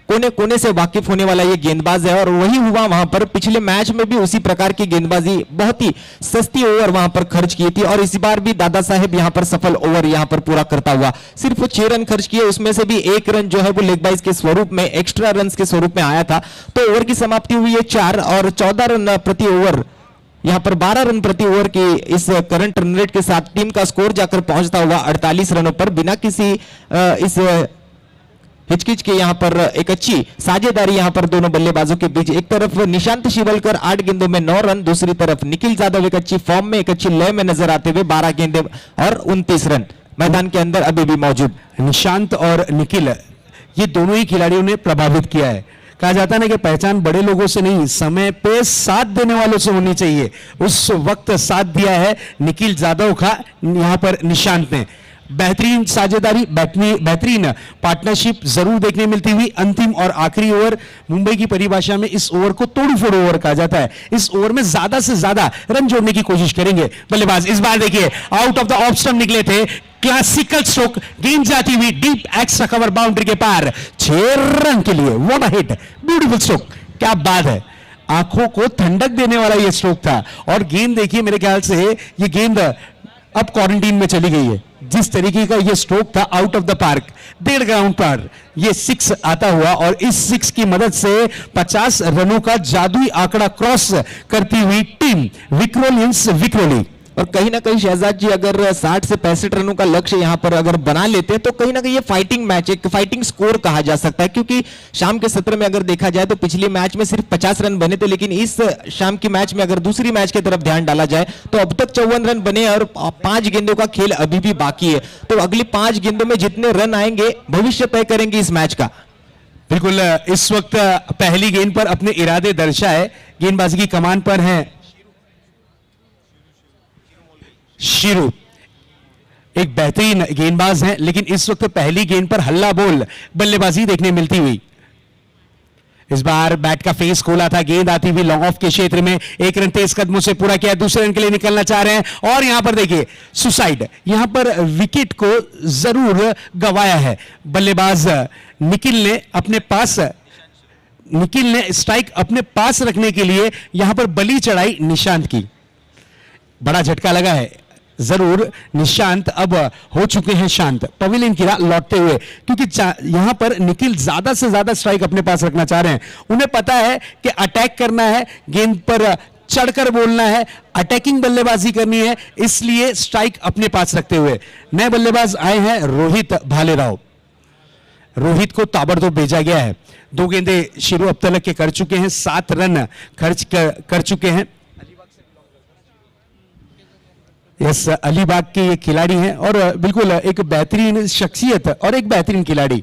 कोने कोने से वाकिफ होने वाला ये गेंदबाज है और वही हुआ वहां पर। पिछले मैच में भी उसी प्रकार की गेंदबाजी, बहुत ही सस्ती ओवर वहां पर खर्च की थी और इस बार भी दादा साहेब यहां पर सफल ओवर यहां पर पूरा करता हुआ सिर्फ 6 रन खर्च किए, उसमें से भी 1 रन जो है वो लेग बाइस के स्वरूप में, एक्स्ट्रा रन के स्वरूप में आया था। तो ओवर की समाप्ति हुई है 4 और 14 रन प्रति ओवर, यहां पर 12 रन प्रति ओवर की इस करंट रन रेट के साथ टीम का स्कोर जाकर पहुंचता हुआ 48 रनों पर, बिना किसी इस हिचकिच के यहां पर एक अच्छी साझेदारी यहां पर दोनों बल्लेबाजों के बीच। एक तरफ निशांत शिवलकर 8 गेंदों में 9 रन, दूसरी तरफ निखिल यादव एक अच्छी फॉर्म में, एक अच्छी लय में नजर आते हुए 12 गेंदें और 29 रन मैदान के अंदर अभी भी मौजूद। निशांत और निखिल ये दोनों ही खिलाड़ियों ने प्रभावित किया है। कहा जाता है ना कि पहचान बड़े लोगों से नहीं, समय पे साथ देने वालों से होनी चाहिए। उस वक्त साथ दिया है निखिल यादव का यहां पर निशांत ने। बेहतरीन साझेदारी, बेहतरीन पार्टनरशिप जरूर देखने मिलती हुई। अंतिम और आखिरी ओवर, मुंबई की परिभाषा में इस ओवर को तोड़ फोड़ ओवर कहा जाता है। इस ओवर में ज्यादा से ज्यादा रन जोड़ने की कोशिश करेंगे बल्लेबाज। इस बार देखिए out of the off stump निकले थे, क्लासिकल स्ट्रोक, गेंद जाती हुई डीप एक्स्ट्रा कवर बाउंड्री के पार 6 रन के लिए। What a hit, beautiful stroke, क्या बात है, आंखों को ठंडक देने वाला यह स्ट्रोक था। और गेंद देखिए, मेरे ख्याल से ये गेंद अब क्वारंटीन में चली गई है। जिस तरीके का ये स्ट्रोक था out of the park, 1.5 ground पर ये 6 आता हुआ और इस 6 की मदद से 50 रनों का जादुई आंकड़ा क्रॉस करती हुई टीम विक्रोलियंस विक्रोली और कहीं ना कहीं शहजाद जी अगर 60 से 65 रनों का लक्ष्य यहां पर अगर बना लेते हैं तो कहीं ना कहीं ये फाइटिंग मैच, एक फाइटिंग स्कोर कहा जा सकता है, क्योंकि शाम के सत्र में अगर देखा जाए तो पिछले मैच में सिर्फ 50 रन बने थे, लेकिन इस शाम की मैच में अगर दूसरी मैच की तरफ ध्यान डाला जाए तो अब तक 54 रन बने और 5 गेंदों का खेल अभी भी बाकी है। तो अगली 5 गेंदों में जितने रन आएंगे भविष्य तय करेंगे इस मैच का। बिल्कुल, इस वक्त पहली गेंद पर अपने इरादे दर्शाए गेंदबाजी की कमान पर हैं शिरू, एक बेहतरीन गेंदबाज हैं, लेकिन इस वक्त पहली गेंद पर हल्ला बोल बल्लेबाजी देखने मिलती हुई। इस बार बैट का फेस खोला था, गेंद आती हुई लॉन्ग ऑफ के क्षेत्र में, एक रन तेज कदमों से पूरा किया, दूसरे रन के लिए निकलना चाह रहे हैं और यहां पर देखिए सुसाइड, यहां पर विकेट को जरूर गवाया है बल्लेबाज निखिल ने अपने पास। निखिल ने स्ट्राइक अपने पास रखने के लिए यहां पर बलि चढ़ाई निशांत की, बड़ा झटका लगा है जरूर। निशांत अब हो चुके हैं शांत पवेलियन की राह लौटते हुए, क्योंकि यहां पर निखिल ज्यादा से ज्यादा स्ट्राइक अपने पास रखना चाह रहे हैं। उन्हें पता है कि अटैक करना है, गेंद पर चढ़कर बोलना है, अटैकिंग बल्लेबाजी करनी है, इसलिए स्ट्राइक अपने पास रखते हुए नए बल्लेबाज आए हैं रोहित भालेराव। रोहित को ताबड़तोड़ भेजा गया है। 2 गेंदे शिरू अब तक के कर चुके हैं, 7 रन खर्च कर चुके हैं। यस, अलीबाग के ये खिलाड़ी हैं और बिल्कुल एक बेहतरीन शख्सियत और एक बेहतरीन खिलाड़ी,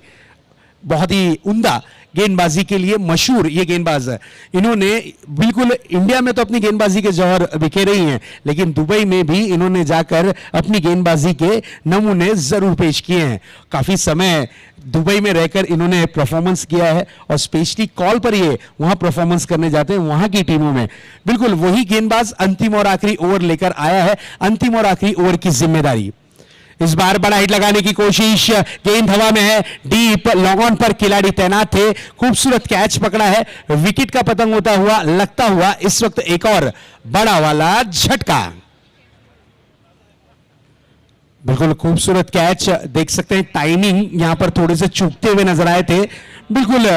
बहुत ही उम्दा गेंदबाजी के लिए मशहूर ये गेंदबाज है। इन्होंने बिल्कुल इंडिया में तो अपनी गेंदबाजी के जौहर बिखेरे ही हैं, लेकिन दुबई में भी इन्होंने जाकर अपनी गेंदबाजी के नमूने जरूर पेश किए हैं। काफी समय दुबई में रहकर इन्होंने परफॉर्मेंस किया है और स्पेशली कॉल पर ये वहां परफॉर्मेंस करने जाते हैं वहां की टीमों में। बिल्कुल वही गेंदबाज अंतिम और आखिरी ओवर लेकर आया है, अंतिम और आखिरी ओवर की जिम्मेदारी। इस बार बड़ा हिट लगाने की कोशिश, गेंद हवा में है, डीप लॉन्ग ऑन पर खिलाड़ी तैनात थे, खूबसूरत कैच पकड़ा है, विकेट का पतंग होता हुआ लगता हुआ इस वक्त एक और बड़ा वाला झटका। बिल्कुल खूबसूरत कैच, देख सकते हैं टाइमिंग यहां पर थोड़े से चूकते हुए नजर आए थे, बिल्कुल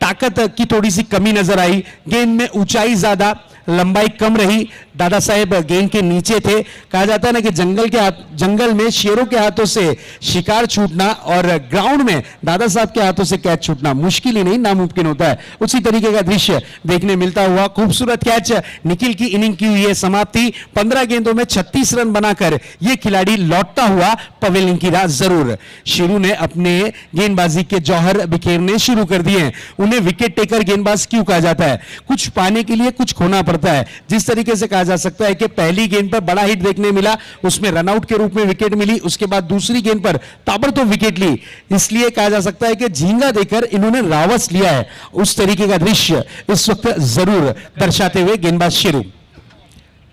ताकत की थोड़ी सी कमी नजर आई, गेंद में ऊंचाई ज्यादा लंबाई कम रही। दादा साहेब गेंद के नीचे थे, कहा जाता है ना कि जंगल में शेरों के हाथों से शिकार छूटना और ग्राउंड में दादा साहब के हाथों से कैच छूटना मुश्किल ही नहीं नामुमकिन होता है। उसी तरीके का दृश्य देखने मिलता हुआ खूबसूरत कैच, निखिल की इनिंग की हुई है समाप्ति। 15 गेंदों में 36 रन बनाकर यह खिलाड़ी लौटता हुआ पवेलियन की राह जरूर। शिरू ने अपने गेंदबाजी के जौहर बिखेरने शुरू कर दिए। उन्हें विकेट टेकर गेंदबाज क्यों कहा जाता है? कुछ पाने के लिए कुछ खोना पड़ता है। जिस तरीके से कहा जा सकता है कि पहली गेंद पर बड़ा हिट देखने मिला, उसमें रनआउट के रूप में विकेट मिली, उसके बाद दूसरी गेंद पर ताबड़तोड़ विकेट ली, इसलिए कहा जा सकता है कि झींगा देकर इन्होंने रावस लिया है। उस तरीके का दृश्य इस वक्त जरूर दर्शाते हुए गेंदबाज शिरू।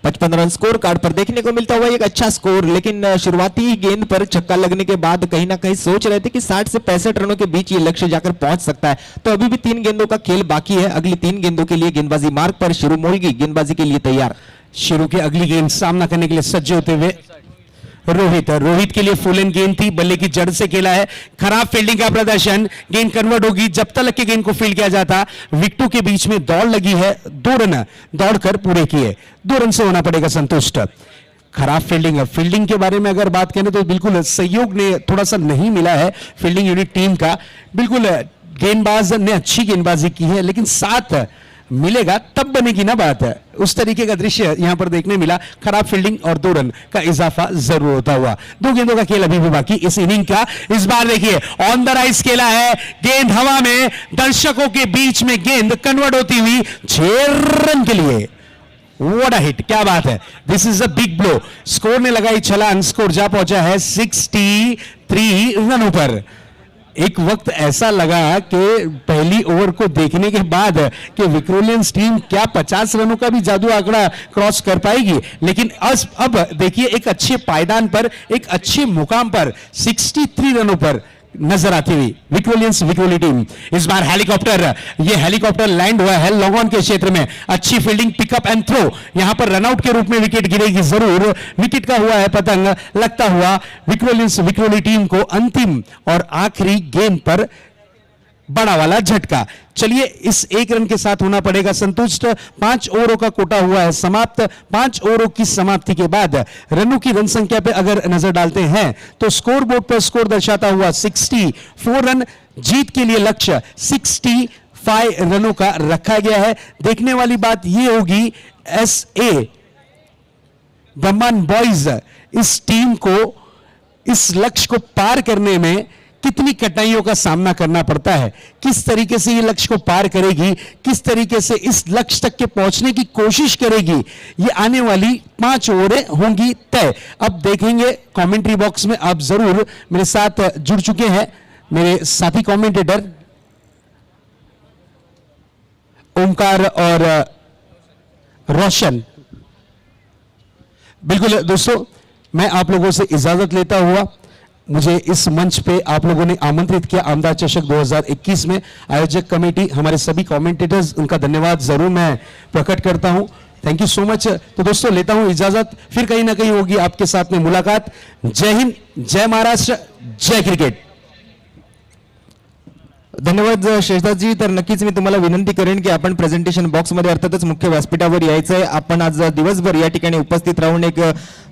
55 रन स्कोर कार्ड पर देखने को मिलता हुआ एक अच्छा स्कोर, लेकिन शुरुआती गेंद पर छक्का लगने के बाद कहीं ना कहीं सोच रहे थे कि 60 से 65 रनों के बीच ये लक्ष्य जाकर पहुंच सकता है। तो अभी भी 3 गेंदों का खेल बाकी है। अगली 3 गेंदों के लिए गेंदबाजी मार्ग पर शिरू मोलगी गेंदबाजी के लिए तैयार। शिरू की अगली गेंद सामना करने के लिए सज्ज होते हुए रोहित के लिए फुल एंड गेंद थी, बल्ले की जड़ से खेला है, खराब फील्डिंग का प्रदर्शन, गेंद कन्वर्ट होगी जब तक के गेंद को फील्ड किया जाता। विकेटों के बीच में दौड़ लगी है, 2 रन दौड़कर पूरे किए, 2 रन से होना पड़ेगा संतुष्ट। खराब फील्डिंग के बारे में अगर बात करें तो बिल्कुल सहयोग ने थोड़ा सा नहीं मिला है फील्डिंग यूनिट टीम का। बिल्कुल गेंदबाज ने अच्छी गेंदबाजी की है, लेकिन साथ मिलेगा तब बनेगी ना बात है। उस तरीके का दृश्य यहां पर देखने मिला, खराब फील्डिंग और 2 रन का इजाफा जरूर होता हुआ। 2 गेंदों का खेल अभी भी बाकी इस इनिंग का। इस बार देखिए ऑन द राइज खेला है, गेंद हवा में, दर्शकों के बीच में गेंद कन्वर्ट होती हुई 6 रन के लिए। व्हाट अ हिट, क्या बात है, this is a big blow. Score ने लगाई छलांग, स्कोर जा पहुंचा है 63 रनों पर। एक वक्त ऐसा लगा कि पहली ओवर को देखने के बाद कि विक्रोलियंस टीम क्या 50 रनों का भी जादू आंकड़ा क्रॉस कर पाएगी, लेकिन अब देखिए एक अच्छे पायदान पर, एक अच्छे मुकाम पर 63 रनों पर नजर आती हुई विक्रोली टीम। इस बार हेलीकॉप्टर लैंड हुआ है लॉन्ग ऑन के क्षेत्र में, अच्छी फील्डिंग, पिकअप एंड थ्रो, यहां पर रनआउट के रूप में विकेट गिरेगी जरूर। विकेट का हुआ है पतंग, लगता हुआ विक्रोली टीम को अंतिम और आखिरी गेंद पर बड़ा वाला झटका। चलिए इस 1 रन के साथ होना पड़ेगा संतुष्ट। 5 ओवरों का कोटा हुआ है समाप्त। 5 ओवरों की समाप्ति के बाद रनों की रन संख्या पे अगर नजर डालते हैं तो स्कोर बोर्ड पर स्कोर दर्शाता हुआ 64 रन। जीत के लिए लक्ष्य 65 रनों का रखा गया है। देखने वाली बात यह होगी SA ब्रह्मांड बॉयज इस टीम को इस लक्ष्य को पार करने में कितनी कठिनाइयों का सामना करना पड़ता है, किस तरीके से ये लक्ष्य को पार करेगी, किस तरीके से इस लक्ष्य तक के पहुंचने की कोशिश करेगी, ये आने वाली 5 ओवरें होंगी तय। अब देखेंगे कमेंट्री बॉक्स में। आप जरूर मेरे साथ जुड़ चुके हैं मेरे साथी कमेंटेटर ओमकार और रोशन। बिल्कुल दोस्तों, मैं आप लोगों से इजाजत लेता हुआ, मुझे इस मंच पे आप लोगों ने आमंत्रित किया आमदार चषक 2021 में। आयोजक कमेटी, हमारे सभी कमेंटेटर्स, उनका धन्यवाद जरूर मैं प्रकट करता हूं। Thank you so much. तो दोस्तों लेता हूं इजाजत, फिर कहीं ना कहीं होगी आपके साथ में मुलाकात। जय हिंद, जय महाराष्ट्र, जय क्रिकेट। धन्यवाद शेषदासजी. तर नक्कीच मी तुम्हाला विनंती करेन की आपण प्रेझेंटेशन बॉक्समध्ये अर्थातच मुख्य व्यासपीठावर यायचं आहे. आपण आज दिवसभर या ठिकाणी उपस्थित राहून एक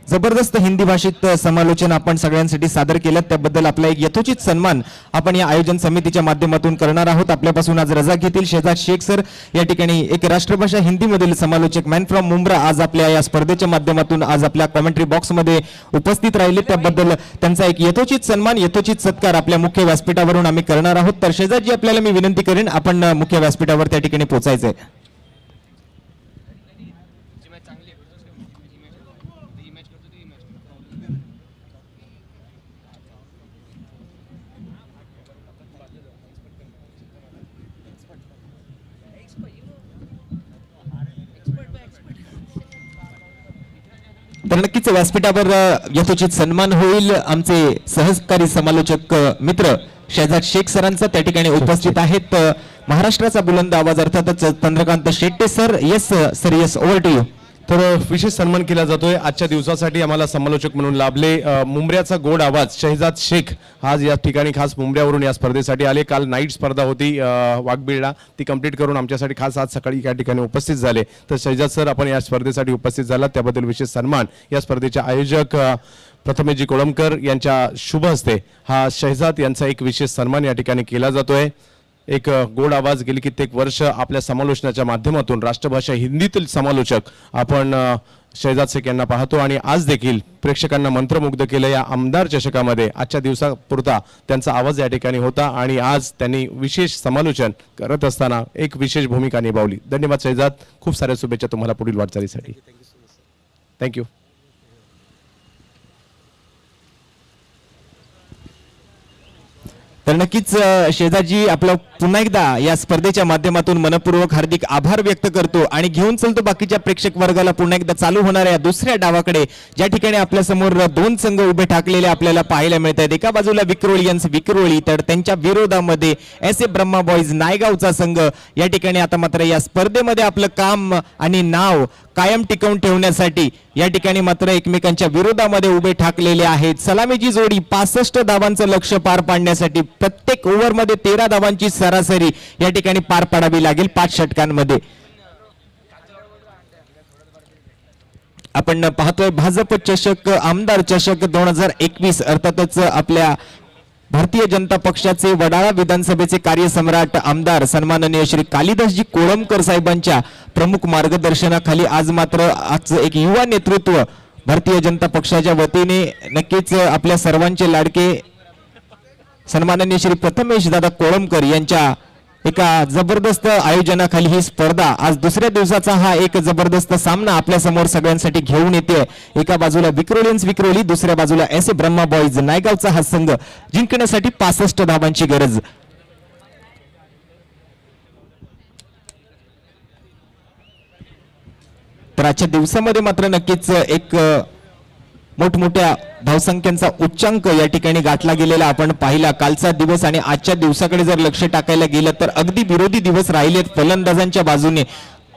जबरदस्त हिंदी भाषित समालोचन आपण सगळ्यांसाठी सादर केलं, त्याबद्दल आपला एक यथोचित सन्मान आपण या आयोजन समितीच्या माध्यमातून करणार आहोत. आपल्यापासून आज रजा घेतील शेजाद शेख सर. या ठिकाणी एक राष्ट्रभाषा हिंदीमधील समालोचक मॅन फ्रॉम मुंब्रा आज आपल्या या स्पर्धेच्या माध्यमातून आज आपल्या कमेंट्री बॉक्समध्ये उपस्थित राहिले, त्याबद्दल त्यांचा एक यथोचित सन्मान, यथोचित सत्कार आपल्या मुख्य व्यासपीठावरून आम्ही करणार आहोत. तर शेजादजी, आपल्याला मी विनंती करेन आपण मुख्य व्यासपीठावर त्या ठिकाणी पोहोचायचंय. तर नक्कीच व्यासपीठावर यथोचित सन्मान होईल. आमचे सहकारी समालोचक मित्र शेजाद शेख सरांचा त्या ठिकाणी उपस्थित आहेत. महाराष्ट्राचा बुलंद आवाज अर्थातच Chandrakant Shette sir. Yes sir, yes, over to you. तर विशेष सन्मान केला जातोय आजच्या दिवसासाठी. आम्हाला समालोचक म्हणून लाभले मुंब्र्याचा गोड आवाज शहजाद शेख आज या ठिकाणी खास मुंब्र्यावरून या स्पर्धेसाठी आले. काल नाईट स्पर्धा होती वाघबीळला, ती कंप्लीट करून आमच्यासाठी खास आज सकाळी या ठिकाणी उपस्थित झाले. तर शहजाद सर, आपण या स्पर्धेसाठी उपस्थित झाला त्याबद्दल विशेष सन्मान. या स्पर्धेचे आयोजक प्रथमेशजी कोळंबकर यांच्या शुभ हस्ते हा शहजाद यांचा एक विशेष सन्मान या ठिकाणी केला जातोय. एक गोड आवाज, गेली कित्येक वर्ष आपल्या समालोचनाच्या माध्यमातून राष्ट्रभाषा हिंदीतील समालोचक आपण शहजाद शेख यांना पाहतो आणि आज देखील प्रेक्षकांना मंत्रमुग्ध केलं. या आमदार चषकामध्ये आजच्या दिवसापुरता त्यांचा आवाज या ठिकाणी होता आणि आज त्यांनी विशेष समालोचन करत असताना एक विशेष भूमिका निभावली. धन्यवाद शहजाद, खूप साऱ्या शुभेच्छा तुम्हाला पुढील वाटचालीसाठी. थँक्यू. तर नक्कीच शेजादजी, आपला पुन्हा एकदा या स्पर्धेच्या माध्यमातून मनपूर्वक हार्दिक आभार व्यक्त करतो आणि घेऊन चलतो बाकीच्या प्रेक्षक वर्गाला पुन्हा एकदा चालू होणाऱ्या दुसऱ्या डावाकडे, ज्या ठिकाणी आपल्या समोर 2 संघ उभे ठाकलेले आपल्याला पाहायला मिळत आहेत. एका बाजूला विक्रोळियन्स विक्रोळी, तर त्यांच्या विरोधामध्ये SA ब्रह्मा बॉयज नायगावचा संघ. या ठिकाणी आता मात्र या स्पर्धेमध्ये आपलं काम आणि नाव कायम टिकवून ठेवण्यासाठी या ठिकाणी मात्र एकमेकांच्या विरोधामध्ये उभे ठाकलेले आहेत. सलामीची जोडी 65 धावांचं लक्ष्य पार पाडण्यासाठी प्रत्येक ओव्हरमध्ये 13 धावांची सरासरी या ठिकाणी पार पाडावी लागेल 5 षटकांमध्ये. आपण पाहतोय भाजप चषक, आमदार चषक 2021, अर्थातच आपल्या भारतीय जनता पक्षाचे वडाळा विधानसभेचे कार्यसम्राट आमदार सन्माननीय श्री कालिदासजी कोळंबकर साहेबांच्या प्रमुख मार्गदर्शनाखाली आज मात्र आज एक युवा नेतृत्व भारतीय जनता पक्षाच्या वतीने नक्कीच आपल्या सर्वांचे लाडके सन्माननीय श्री प्रथमेश दादा कोळंबकर यांच्या एका जबरदस्त आयोजनाखाली ही स्पर्धा आज दुसऱ्या दिवसाचा हा एक जबरदस्त सामना आपल्या समोर सगळ्यांसाठी घेऊन येते. एका बाजूला विक्रोलियन्स विक्रोली, दुसऱ्या बाजूला SA ब्रह्मा बॉयज नायगावचा हा संघ. जिंकण्यासाठी 65 धावांची गरज. तर आजच्या दिवसामध्ये मात्र नक्कीच एक मोठमोठ्या धावसंख्यांचा उच्चांक या ठिकाणी गाठला गेलेला आपण पाहिला. कालचा दिवस आणि आजच्या दिवसाकडे जर लक्ष टाकायला गेलं तर अगदी विरोधी दिवस राहिलेत फलंदाजांच्या बाजूने.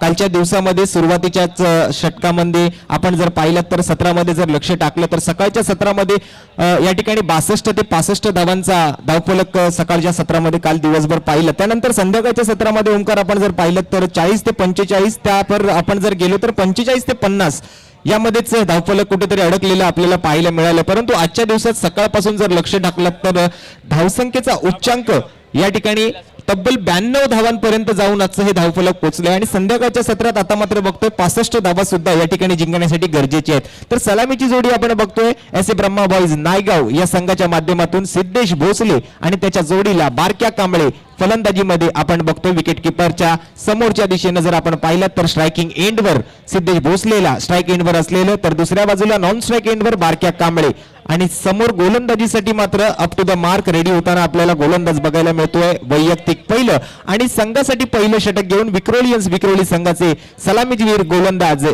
कालच्या दिवसामध्ये सुरुवातीच्याच षटकामध्ये आपण जर पाहिलं तर सत्रामध्ये जर लक्ष टाकलं तर सकाळच्या सत्रामध्ये या ठिकाणी 62 ते 65 धावांचा धावफलक सकाळच्या सत्रामध्ये काल दिवसभर पाहिलं. त्यानंतर संध्याकाळच्या सत्रामध्ये ओमकार आपण जर पाहिलं तर 40 ते 45, त्यावर आपण जर गेलो तर 45 ते 50 यामध्येच धावफलक कुठेतरी अडकलेलं आपल्याला पाहायला मिळालं. परंतु आजच्या दिवसात सकाळपासून जर लक्ष टाकलं तर धावसंख्येचा उच्चांक या ठिकाणी तब्बल 92 धावांपर्यंत जाऊन आजचं हे धावफलक पोहोचले आणि संध्याकाळच्या सत्रात आता मात्र बघतोय 65 धावा सुद्धा या ठिकाणी जिंकण्यासाठी गरजेची आहेत. तर सलामीची जोडी आपण बघतोय एस ब्रह्मा बॉईज नायगाव या संघाच्या माध्यमातून सिद्धेश भोसले आणि त्याच्या जोडीला बारक्या कांबळे फलंदाजीमध्ये आपण बघतोय. विकेट किपरच्या समोरच्या दिशेने जर आपण पाहिलं तर स्ट्रायकिंग एंडवर सिद्धेश भोसलेला स्ट्राईक एंडवर असलेलं, तर दुसऱ्या बाजूला नॉन स्ट्राईक एंडवर बारक्या कांबळे आणि समोर गोलंदाजीसाठी मात्र up to the mark ready होताना आपल्याला गोलंदाज बघायला मिळतोय. वैयक्तिक पहिलं आणि संघासाठी पहिलं षटक घेऊन विक्रोळी संघाचे सलामीवीर गोलंदाज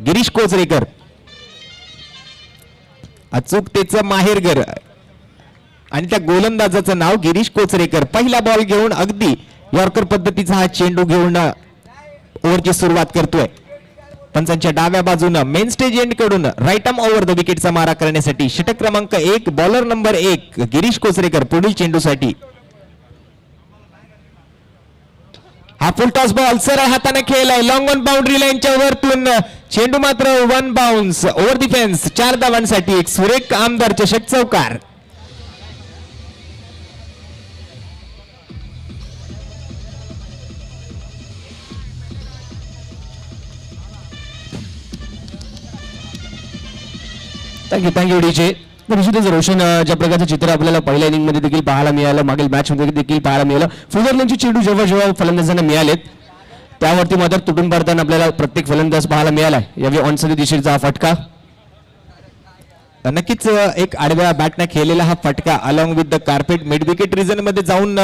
गिरीश कोचरेकर, अचूकतेचं माहेरगर आणि त्या गोलंदाजाचं नाव गिरीश कोचरेकर. पहिला बॉल घेऊन अगदी यॉर्कर पद्धतीचा हा चेंडू घेऊन ओव्हरची सुरुवात करतोय. पंचांच्या डाव्या बाजूनं मेन स्टेज एंड कडून राईट आर्म ओव्हर द विकेटचा मारा करण्यासाठी षटक क्रमांक 1 बॉलर नंबर 1 गिरीश कोचरेकर पुढील चेंडूसाठी. हा फुल टॉस बॉल सरळ हाताने खेळलाय लॉंग ऑन बाउंड्री लाईनच्या वरतून चेंडू मात्र 1 बाउन्स ओव्हर द फेन्स. 4 धावांसाठी एक सुरेख आमदार चषक चौकार. Thank you DJ. तर निश्चितच रोशन ज्या प्रकारचं चित्र आपल्याला पहिल्या इनिंग मध्ये देखील पाहायला मिळालं, मागील मॅच मध्ये देखील पाहायला मिळालं. फुलरलँडचे चेंडू जेव्हा जेव्हा फलंदाजांना मिळालेत त्यावरती मात्र तुटून पडताना आपल्याला प्रत्येक फलंदाज पाहायला मिळाला. यावेळी ऑनसाइड दिशेचा हा फटका, नक्कीच एक आडव्या बॅटने खेळलेला हा फटका along with the carpet mid wicket region मध्ये जाऊन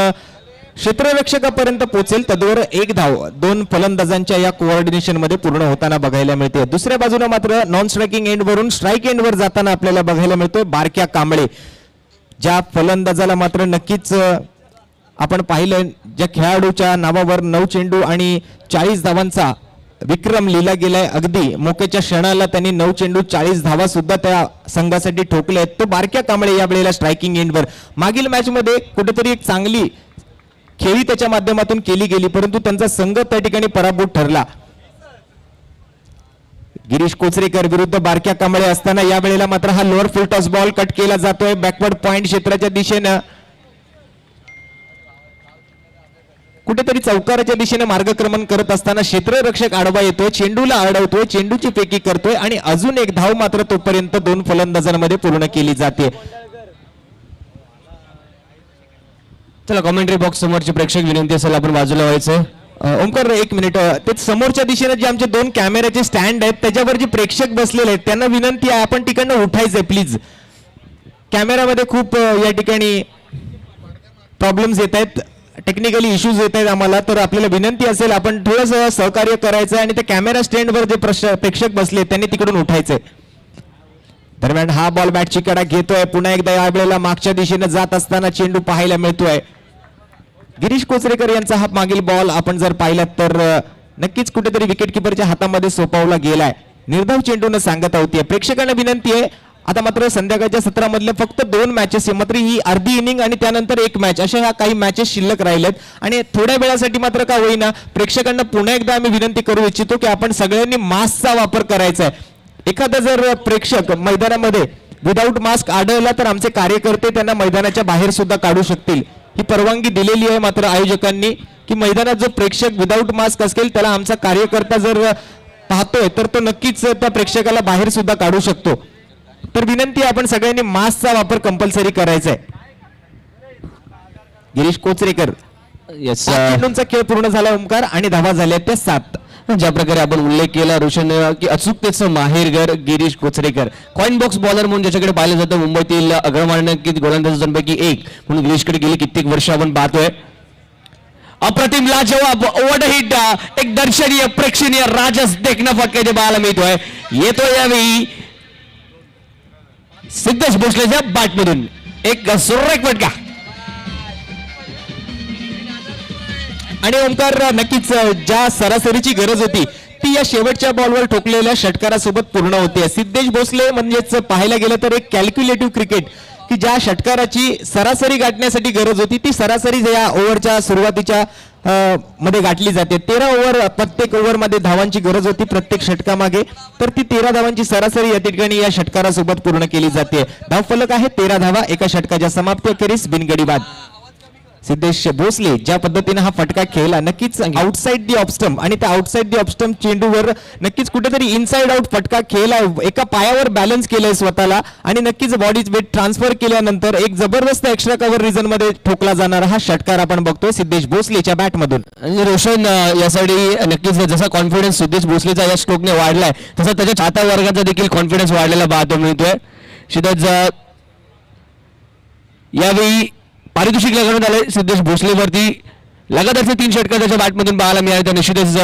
क्षेत्ररक्षकापर्यंत पोहोचेल. तद्वर एक धाव 2 फलंदाजांच्या या कोऑर्डिनेशन मध्ये पूर्ण होताना बघायला मिळते. दुसऱ्या बाजूने मात्र नॉन स्ट्रायकिंग एंड वरून स्ट्राईक एंड वर जाताना आपल्याला बघायला मिळतोय बारक्या कांबळे. ज्या फलंदाजाला मात्र नक्कीच आपण पाहिलं ज्या खेळाडूच्या नावावर 9 चेंडू आणि 40 धावांचा विक्रम लिहिला गेलाय. अगदी मोक्याच्या क्षणाला त्यांनी 9 चेंडू 40 धावा सुद्धा त्या संघासाठी ठोकले आहेत. तो बारक्या कांबळे या वेळेला स्ट्रायकिंग एंडवर. मागील मॅच मध्ये कुठेतरी एक चांगली खेळी त्याच्या माध्यमातून केली गेली परंतु त्यांचा संघ त्या ठिकाणी पराभूत ठरला. गिरीश कोचरेकर विरुद्ध बारक्या कांबळे असताना या वेळेला मात्र हा लोअर फुल टॉस बॉल कट केला जातोय बॅकवर्ड पॉइंट क्षेत्राच्या दिशेनं. कुठेतरी चौकाराच्या दिशेने मार्गक्रमण करत असताना क्षेत्ररक्षक आडवा येतोय, चेंडूला अडवतोय, चेंडूची फेकी करतोय आणि अजून एक धाव मात्र तोपर्यंत 2 फलंदाजांमध्ये पूर्ण केली जाते. चला कॉमेंट्री बॉक्स समोरचे प्रेक्षक विनंती असेल आपण बाजूला व्हायचं. ओमकार एक मिनिट, ते समोरच्या दिशेने जे आमचे 2 कॅमेऱ्याचे स्टँड आहेत त्याच्यावर जे प्रेक्षक बसलेले आहेत त्यांना विनंती आहे आपण तिकडनं उठायचंय प्लीज. कॅमेरामध्ये खूप या ठिकाणी प्रॉब्लेम्स येत आहेत, टेक्निकली इश्यूज येत आहेत आम्हाला, तर आपल्याला विनंती असेल आपण थोडंसं सहकार्य करायचं आणि त्या कॅमेरा स्टँडवर जे प्रेक्षक बसले त्यांनी तिकडून उठायचंय. दरम्यान हा बॉल बॅटची कडा घेतोय पुन्हा एकदा या वेळेला मागच्या दिशेने जात असताना चेंडू पाहायला मिळतोय. गिरीश कोचरेकर यांचा हा मागील बॉल आपण जर पाहिलात तर नक्कीच कुठेतरी विकेट किपरच्या हातामध्ये सोपावला गेलाय. निर्धाव चेंडून सांगत होती. प्रेक्षकांना विनंती आहे आता मात्र संध्याकाळच्या सत्रामधले फक्त 2 मॅचेस मात्र ही अर्धी इनिंग आणि त्यानंतर 1 मॅच अशा ह्या काही मॅचेस शिल्लक राहिलेत आणि थोड्या वेळासाठी मात्र का होईना प्रेक्षकांना पुन्हा एकदा आम्ही विनंती करू इच्छितो की आपण सगळ्यांनी मास्कचा वापर करायचा आहे. एखादा जर प्रेक्षक मैदानामध्ये विदाऊट मास्क आढळला तर आमचे कार्यकर्ते त्यांना मैदानाच्या बाहेर सुद्धा काढू शकतील. ही परवानगी दिलेली आहे मात्र आयोजकांनी की मैदानात जो प्रेक्षक विदाऊट मास्क असेल त्याला आमचा कार्यकर्ता जर पाहतोय तर तो नक्कीच त्या प्रेक्षकाला बाहेर सुद्धा काढू शकतो. तर विनंती आपण सगळ्यांनी मास्कचा वापर कंपल्सरी करायचा आहे. गिरीश कोचरेकर येस चेंडूंचा खेळ पूर्ण झाला ओमकार आणि धावा झाल्या त्या 7. ज्या प्रकारे आपण उल्लेख केला रोशन की अचूकतेचं माहेरगर Girish Kocharekar coin box bowler म्हणून ज्याच्याकडे पाहिलं जातं मुंबईतील अग्रमान्य गोलंदाजांपैकी एक म्हणून गिरीशकडे गेली कित्येक वर्ष आपण पाहतोय. अप्रतिम लाजवाब ओव्हर हिट एक दर्शनीय प्रेक्षणीय राजस देखणं फटका पाहायला मिळतोय. येतोय यावेळी सिद्धेश भोसलेच्या बॅटमधून एक सुरेख फटका आणि ओमकार नक्कीच ज्या सरासरीची गरज होती ती या शेवटच्या बॉलवर ठोकलेल्या षटकारासोबत पूर्ण होते. सिद्धेश भोसले म्हणजेच पाहायला गेलं तर एक कॅल्क्युलेटिव्ह क्रिकेट की ज्या षटकाराची सरासरी गाठण्यासाठी गरज होती ती सरासरी या ओव्हरच्या सुरुवातीच्या मध्ये गाठली जाते. 13 ओव्हर प्रत्येक ओव्हरमध्ये धावांची गरज होती प्रत्येक षटकामागे, तर ती 13 धावांची सरासरी या ठिकाणी या षटकारासोबत पूर्ण केली जाते. धावफलक आहे 13 धावा एका षटकाच्या समाप्तीअखेरीस बिनगडी बाद. सिद्धेश भोसले ज्या पद्धतीने हा फटका खेळला नक्कीच आउटसाइड दी ऑफस्टम्प आणि त्या आउटसाइड दी ऑफस्टम्प चेंडूवर नक्कीच कुठेतरी इनसाइड आउट फटका खेळला, एका पायावर बॅलन्स केलंय स्वतःला आणि नक्कीच बॉडी वेट ट्रान्सफर केल्यानंतर एक जबरदस्त एक्स्ट्रा कव्हर रिझन मध्ये ठोकला जाणारा हा षटकार आपण बघतोय सिद्धेश भोसलेच्या बॅट मधून. आणि रोशन यासाठी नक्कीच जसा कॉन्फिडन्स सिद्धेश भोसलेचा या स्ट्रोकने वाढलाय तसा त्याच्या चाहता वर्गाचा देखील कॉन्फिडन्स वाढलेला पाहतो मिळतोय. शिदज यावेळी पारितोषिक लागण्यात आले सिद्धेश भोसलेवरती लगातारचे 3 षटकार त्याच्या बॅटमधून पाहायला मिळाले. तर निश्चितच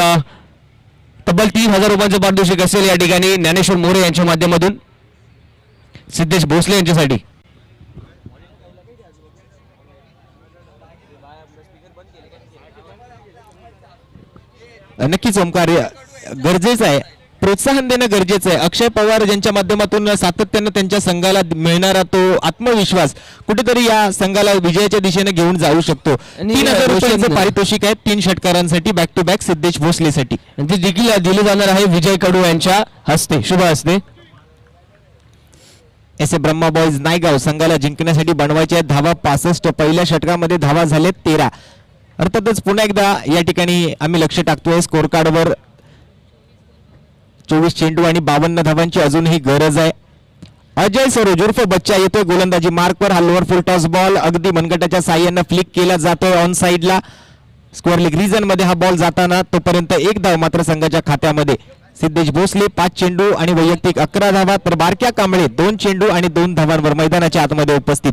तब्बल 3000 रुपयांचं पारितोषिक असेल या ठिकाणी ज्ञानेश्वर मोरे यांच्या माध्यमातून सिद्धेश भोसले यांच्यासाठी. नक्कीच ओमकार गरजेचं आहे, प्रोत्साहन देणं गरजेचं आहे. अक्षय पवार ज्यांच्या माध्यमातून सातत्यानं त्यांच्या संघाला मिळणारा तो आत्मविश्वास कुठेतरी या संघाला विजयाच्या दिशेने घेऊन जाऊ शकतो. आणि 3000 रुपयांचं रोशन- पारितोषिक आहे 3 षटकारांसाठी बॅक टू बॅक सिद्धेश भोसलेसाठी. आणि ते देखील दिले जाणार आहे विजय कडू यांच्या हस्ते, शुभ हस्ते. S A Brahma boys Naigaon संघाला जिंकण्यासाठी बनवायच्या आहेत धावा 65. पहिल्या षटकामध्ये धावा झालेत 13. अर्थातच पुन्हा एकदा या ठिकाणी आम्ही लक्ष टाकतोय स्कोर कार्डवर 24 चेंडू आणि 52 धावांची अजूनही गरज आहे. अजय सरोज उर्फ बच्चा येतोय गोलंदाजी मार्कवर. हा लोअर फुल टॉस बॉल अगदी मनगटाच्या साह्यानं फ्लिक केला जातोय ऑन साइडला. स्क्वेअर लेग रिजन मध्ये हा बॉल जाताना तोपर्यंत 1 धाव मात्र संघाच्या खात्यामध्ये. सिद्धेश भोसले 5 चेंडू आणि वैयक्तिक 11 धावा, तर बारक्या कांबळे 2 चेंडू आणि 2 धावांवर मैदानाच्या आतमध्ये उपस्थित.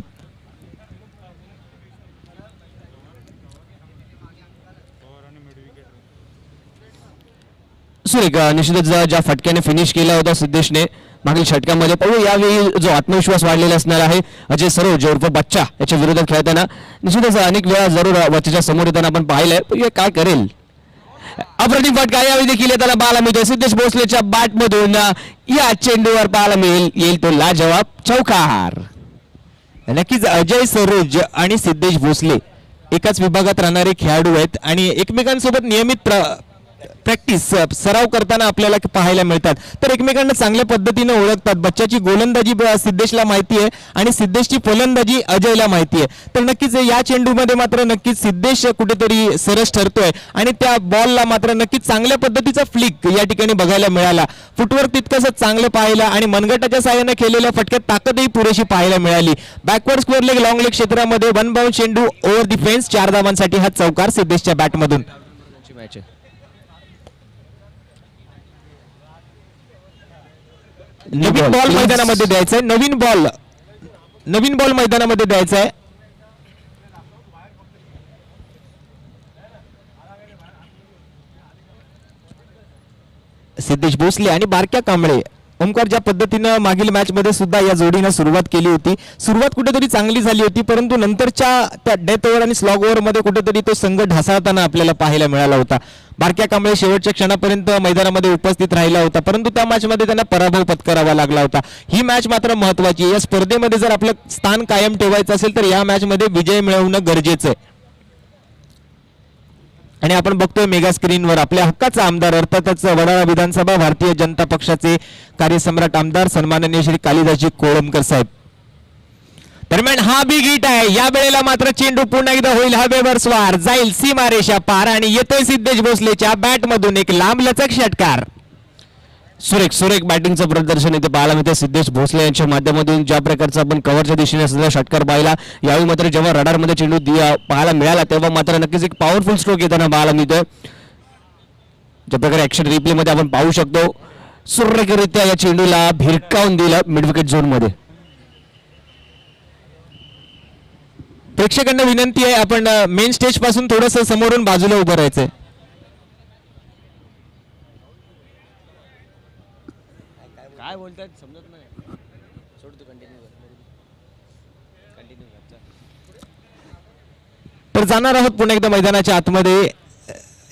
सुरेख निश्चितच ज्या फटक्याने फिनिश केला होता सिद्धेशने मागील षटकामध्ये पाहू यावेळी जो आत्मविश्वास वाढलेला असणार आहे अजय सरोज उर्फ बच्चा याच्या विरोधात खेळताना निश्चितच अनेक वेळा जरूर बच्चाच्या समोर येताना आपण पाहिलंय, पण हे काय करेल. अप्रतिम फटका यावेळी देखील त्याला पाहायला मिळतो सिद्धेश भोसलेच्या बॅट मधून. या चेंडूवर पाहायला येईल तो लाजवाब चौकार. नक्कीच अजय सरोज आणि सिद्धेश भोसले एकाच विभागात राहणारे खेळाडू आहेत आणि एकमेकांसोबत नियमित प्रॅक्टिस सराव करताना आपल्याला पाहायला मिळतात, तर एकमेकांना चांगल्या पद्धतीने ओळखतात. बच्चाची गोलंदाजी सिद्धेशला माहिती आहे आणि सिद्धेशची फलंदाजी अजयला माहिती आहे, तर नक्कीच या चेंडूमध्ये मात्र नक्कीच सिद्धेश कुठेतरी सरस ठरतोय आणि त्या बॉलला मात्र नक्कीच चांगल्या पद्धतीचा फ्लिक या ठिकाणी बघायला मिळाला. फुटवर तितकंच चांगलं पाहिलं आणि मनगटाच्या साहाय्याने केलेल्या फटक्यात ताकदही पुरेशी पाहायला मिळाली. Backward square leg long leg क्षेत्रामध्ये 1 बाउंड चेंडू ओव्हर दी फेन्स 4 धावांसाठी हा चौकार सिद्धेशच्या बॅटमधून. नवीन बॉल मैदानामध्ये द्यायचा आहे, नवीन बॉल मैदानामध्ये द्यायचा आहे. सिद्धेश भोसले आणि बारक्या कांबळे. ओमकार ज्या पद्धतीनं मागील मॅच मध्ये सुद्धा या जोडीनं सुरुवात केली होती, सुरुवात कुठेतरी चांगली झाली होती, परंतु नंतरच्या त्या डेथ ओव्हर आणि स्लॉग ओव्हर मध्ये कुठेतरी तो संघ ढासळताना आपल्याला पाहायला मिळाला होता. बारक्या कांबळे शेवटच्या क्षणापर्यंत मैदानामध्ये उपस्थित राहिला होता, परंतु त्या मॅच मध्ये त्यांना पराभव पत्करावा लागला होता. ही मॅच मात्र महत्वाची. या स्पर्धेमध्ये जर आपलं स्थान कायम ठेवायचं असेल तर या मॅच मध्ये विजय मिळवणं गरजेचं आहे. आणि आपण बघतोय मेगा स्क्रीनवर आपल्या हक्काचा आमदार अर्थातच वडाळा विधानसभा भारतीय जनता पक्षाचे कार्यसम्राट आमदार सन्माननीय श्री कालिदासजी कोळंबकर साहेब. दरम्यान हा बिग हिट आहे. या वेळेला मात्र चेंडू पुन्हा एकदा होईल हवेवर स्वार, जाईल सीमारेषा पार आणि येतोय सिद्धेश भोसलेच्या बॅट मधून एक लांब लचक षटकार. सुरेख बॅटिंगचं प्रदर्शन इथे पाहायला मिळते सिद्धेश भोसले यांच्या माध्यमातून. ज्या प्रकारचा आपण कव्हरच्या दिशेने असलेला षटकार पाहिला, यावेळी मात्र जेव्हा रडारमध्ये चेंडू पाहायला मिळाला तेव्हा मात्र नक्कीच एक पॉवरफुल स्ट्रोक येताना पाहायला मिळतोय. ज्या प्रकारे ऍक्शन रिप्ले मध्ये आपण पाहू शकतो, सुरेखरित्या या चेंडूला भिरकावून दिलं मिड विकेट झोन मध्ये. प्रेक्षकांना विनंती आहे आपण मेन स्टेज पासून थोडस समोरून बाजूला उभं राहायचंय. काय बोलतात समजत नाही. तर जाणार आहोत पुन्हा एकदा मैदानाच्या आतमध्ये.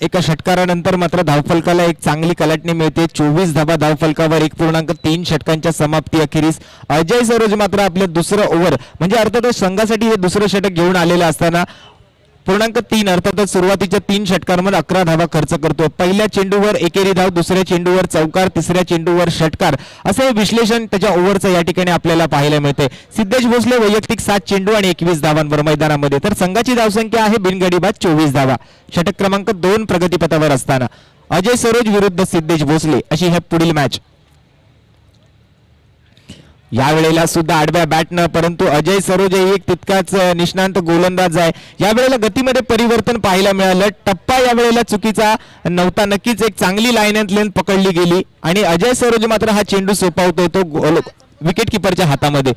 एका षटकारानंतर मात्र धावफलकाला एक चांगली कलाटणी मिळते. 24 धावा धावफलकावर 1.3 षटकांच्या समाप्ती अखेरीस अजय सरोज मात्र आपलं दुसरं ओव्हर म्हणजे अर्थातच संघासाठी हे दुसरं षटक घेऊन आलेलं असताना 0.3 अर्थातच सुरुवातीच्या 3 षटकांमध्ये 11 धावा खर्च करतो. पहिल्या चेंडूवर एकेरी धाव, दुसऱ्या चेंडूवर चौकार, तिसऱ्या चेंडूवर षटकार असं हे विश्लेषण त्याच्या ओव्हरचं या ठिकाणी आपल्याला पाहायला मिळते. सिद्धेश भोसले वैयक्तिक 7 चेंडू आणि 21 धावांवर मैदानामध्ये, तर संघाची धावसंख्या आहे बिनगडीबाद 24 धावा. षटक क्रमांक 2 प्रगतीपथावर असताना अजय सरोज विरुद्ध सिद्धेश भोसले अशी हे पुढील मॅच. यावेळेला सुद्धा आडव्या बॅटनं, परंतु अजय सरोज एक तितकाच निष्णांत गोलंदाज आहे. यावेळेला गतीमध्ये परिवर्तन पाहायला मिळालं. टप्पा यावेळेला चुकीचा नव्हता. नक्कीच एक चांगली लाईन अँड लेंथ पकडली गेली आणि अजय सरोज मात्र हा चेंडू सोपावतोय तो विकेट किपरच्या हातामध्ये.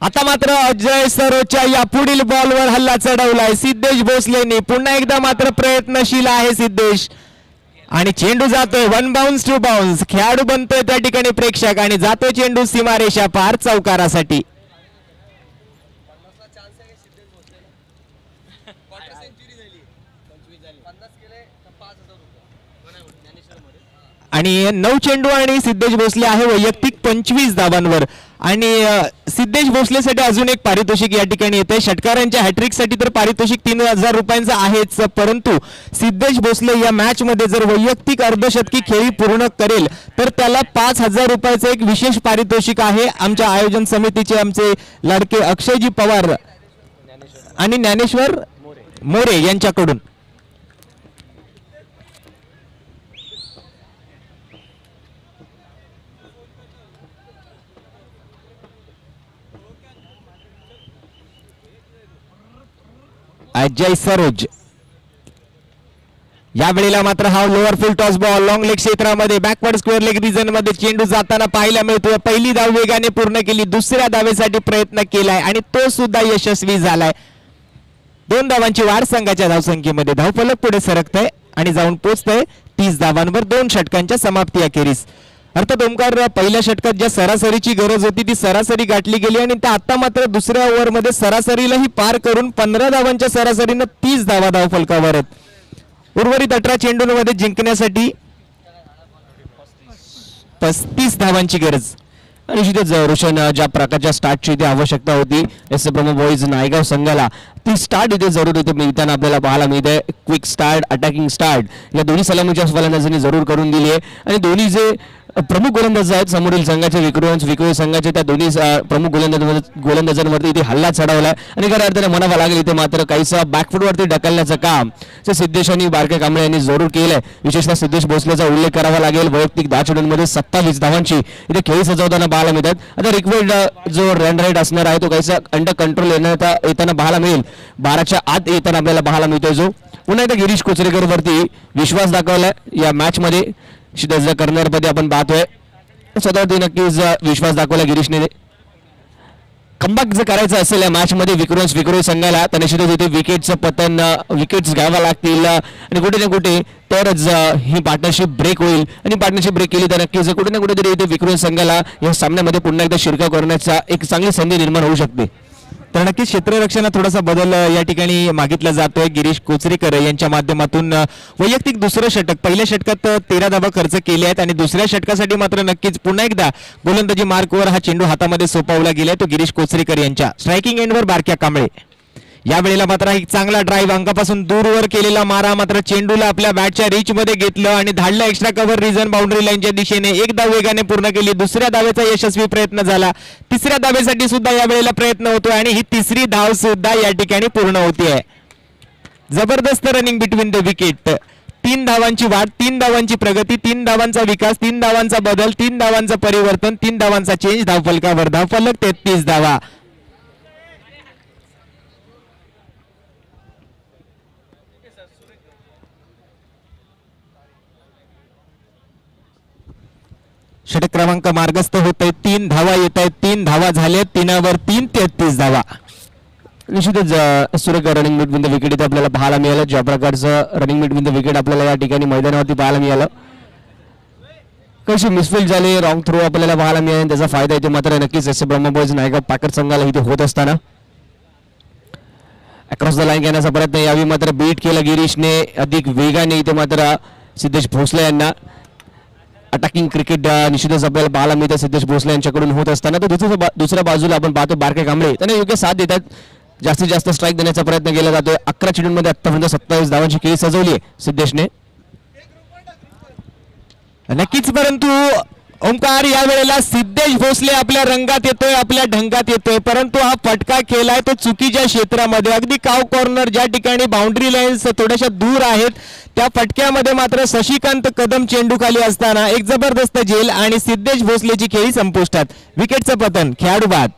आता मात्र अजय सरोजच्या या पुढील बॉलवर हल्ला चढवलाय सिद्धेश भोसलेने. पुन्हा एकदा मात्र प्रयत्नशील आहे सिद्धेश आणि चेंडू जातोय 1 बाउन्स 2 बाउन्स. खेळाडू बनतोय त्या ठिकाणी प्रेक्षक आणि जातोय चेंडू सीमारेषा पार चौकारासाठी. आणि 9 चेंडू आणि सिद्धेश भोसले आहे वैयक्तिक 25 धावांवर. आणि सिद्धेश भोसलेसाठी अजून एक पारितोषिक या ठिकाणी येते. षटकारांच्या हॅट्रिक साठी तर पारितोषिक 3000 रुपयांचं आहेच, परंतु सिद्धेश भोसले या मॅच मध्ये जर वैयक्तिक अर्धशतकी खेळी पूर्ण करेल तर त्याला 5000 रुपयाचं एक विशेष पारितोषिक आहे. आमच्या आयोजन समितीचे आमचे लाडके अक्षयजी पवार आणि ज्ञानेश्वर मोरे यांच्याकडून. अजय सरोज यावेळेला मात्र हा लोअर फुल टॉस बॉल लॉंग लेग क्षेत्रामध्ये बॅकवर्ड स्क्वेअर लेग रिजन मध्ये चेंडू जाताना पाहायला मिळतोय. पहिली धाव वेगाने पूर्ण केली, दुसऱ्या धावेसाठी प्रयत्न केलाय आणि तो सुद्धा यशस्वी झालाय. 2 धावांची वाढ संघाच्या धावसंख्येमध्ये. धावफलक पुढे सरकतंय आणि जाऊन पोहोचतंय 30 धावांवर 2 षटकांच्या समाप्ती अखेरीस. अर्थात ओमकार, पहिल्या षटकात ज्या सरासरीची गरज होती ती सरासरी गाठली गेली आणि त्या आता मात्र दुसऱ्या ओव्हरमध्ये सरासरीलाही पार करून 15 धावांच्या सरासरीनं 30 धावा धावफलकावर आहेत. उर्वरित 18 चेंडूंमध्ये जिंकण्यासाठी 35 धावांची गरज. आणि निश्चितच रोशन, ज्या प्रकारच्या स्टार्टची इथे आवश्यकता होती एस ब्रह्म बॉईज नायगाव संघाला, ती स्टार्ट इथे जरूर इथे मिळताना आपल्याला पाहायला मिळते. क्विक स्टार्ट, अटॅकिंग स्टार्ट या दोन्ही सलामीच्या फलंदाजांनी जरूर करून दिली आहे. आणि दोन्ही जे प्रमुख गोलंदाज आहेत समोरील संघाचे विक्रोळी संघाचे, त्या दोन्ही प्रमुख गोलंदाजांवरती इथे हल्ला चढवला आणि खऱ्या अर्थाने म्हणावं लागेल इथे मात्र काहीसा बॅकफुटवरती ढकलण्याचं काम सिद्धेश आणि बारके कांबळे यांनी जरूर केलंय. विशेषतः सिद्धेश भोसलेचा उल्लेख करावा लागेल. वैयक्तिक 10 चेंडूंमध्ये 27 धावांची इथे खेळी सजवताना पाहायला मिळतात. आता रिक्वेड जो रन रेट असणार आहे तो काहीसा अंडर कंट्रोल येताना पाहायला मिळेल. 12च्या आत येताना आपल्याला पाहायला मिळतोय. जो पुन्हा एकदा गिरीश कोचरेकर वरती विश्वास दाखवलाय या मॅच मध्ये. कर्नर मध्ये आपण पाहतोय स्वतःवरती नक्कीच विश्वास दाखवला गिरीशने. कमबॅक जर करायचं असेल या मॅच मध्ये विक्रोळी संघाला तर निश्चितच इथे विकेटचं पतन, विकेट्स घ्यावा लागतील आणि कुठे ना कुठे तरच ही पार्टनरशिप ब्रेक होईल. आणि पार्टनरशिप ब्रेक केली तर नक्कीच कुठे ना कुठेतरी इथे विक्रोळी संघाला या सामन्यामध्ये पुन्हा एकदा शिरकाव करण्याचा एक चांगली संधी निर्माण होऊ शकते. तर नक्कीच क्षेत्ररक्षणात थोडासा बदल या ठिकाणी मागितला जातोय. गिरीश कोचरेकर यांच्या माध्यमातून वैयक्तिक दुसरं षटक, पहिल्या षटकात 13 धावा खर्च केले आहेत आणि दुसऱ्या षटकासाठी मात्र नक्कीच पुन्हा एकदा गोलंदाजी मार्कवर हा चेंडू हातामध्ये सोपवला गेलाय तो गिरीश कोचरेकर यांच्या. स्ट्रायकिंग एंडवर बारक्या कांबळे. यावेळेला मात्र एक चांगला ड्राईव्ह, अंगापासून दूरवर केलेला मारा मात्र चेंडूला आपल्या बॅटच्या रीच मध्ये घेतलं आणि धाडलं एक्स्ट्रा कव्हर रिजन बाउंड्री लाईनच्या दिशेने. एक धाव वेगाने पूर्ण केली, दुसऱ्या धावेचा यशस्वी प्रयत्न झाला, तिसऱ्या धावेसाठी सुद्धा यावेळेला प्रयत्न होतोय आणि ही तिसरी धाव सुद्धा या ठिकाणी पूर्ण होतीये. जबरदस्त रनिंग बिटवीन द विकेट. 3 धावांची वाढ, 3 धावांची प्रगती, 3 धावांचा विकास, 3 धावांचा बदल, 3 धावांचं परिवर्तन, 3 धावांचा चेंज. धावफलकावर धावफलक 33 धावा. षटक क्रमांक मार्गस्थ होत आहे. 3 धावा येत आहेत, 3 धावा झाल्या, 3वर 3, 33 धावा. निश्चितच सुरेख रनिंग बिटवीन द विकेट इथे आपल्याला पाहायला मिळालं. ज्या प्रकारचं रनिंग बिटवीन द विकेट आपल्याला या ठिकाणी मैदानावरती पाहायला मिळालं. कशी मिसफील्ड झाली, रॉंग थ्रो आपल्याला पाहायला मिळाले, त्याचा फायदा इथे मात्र नक्कीच एस ब्रह्म बॉईज नायगाव पॅकर संघाला इथे होत असताना अक्रॉस द लाईन घेण्याचा प्रयत्न, यावेळी मात्र बीट केला गिरीशने अधिक वेगाने. इथे मात्र सिद्धेश भोसले यांना अटॅकिंग क्रिकेट निश्चितच आपल्याला पाहायला मिळतं सिद्धेश भोसले यांच्याकडून होत असताना. तर दुसऱ्या बाजूला आपण पाहतो बारके कांबळे त्यांना योग्य साथ देतात, जास्तीत जास्त स्ट्राईक देण्याचा प्रयत्न केला जातोय. 11 चेंडूंमध्ये आतापर्यंत 27 धावांची खेळी सजवली आहे सिद्धेशने. नक्कीच, परंतु ओंकार या वेळेला सिद्धेश भोसले आपल्या रंगात येतोय, आपल्या ढंगात येतोय, परंतु हा फटका केलाय तो चुकीच्या क्षेत्रामध्ये, अगदी काव कॉर्नर ज्या ठिकाणी बाउंड्री लाईन्स थोड्याशा दूर आहेत त्या फटक्यामध्ये मात्र शशिकांत कदम चेंडू खाली असताना एक जबरदस्त झेल आणि सिद्धेश भोसलेची खेळी संपुष्टात. विकेटचं पतन, खेळाडू बाद.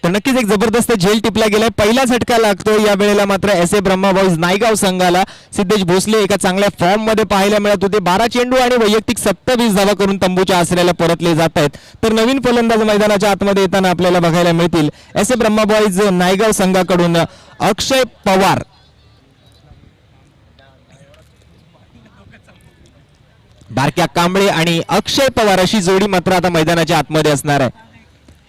तर नक्कीच एक जबरदस्त झेल टिपला गेलाय, पहिला झटका लागतो या वेळेला मात्र S A Brahma boys Naigaon संघाला. सिद्धेश भोसले एका चांगल्या फॉर्म मध्ये पाहायला मिळत होते, 12 चेंडू आणि वैयक्तिक 27 धावा करून तंबूच्या आसऱ्याला परतले जात आहेत. तर नवीन फलंदाज मैदानाच्या आतमध्ये येताना आपल्याला बघायला मिळतील. S A Brahma boys Naigaon संघाकडून अक्षय पवार, बारक्या कांबळे आणि अक्षय पवार अशी जोडी मात्र आता मैदानाच्या आतमध्ये असणार आहे.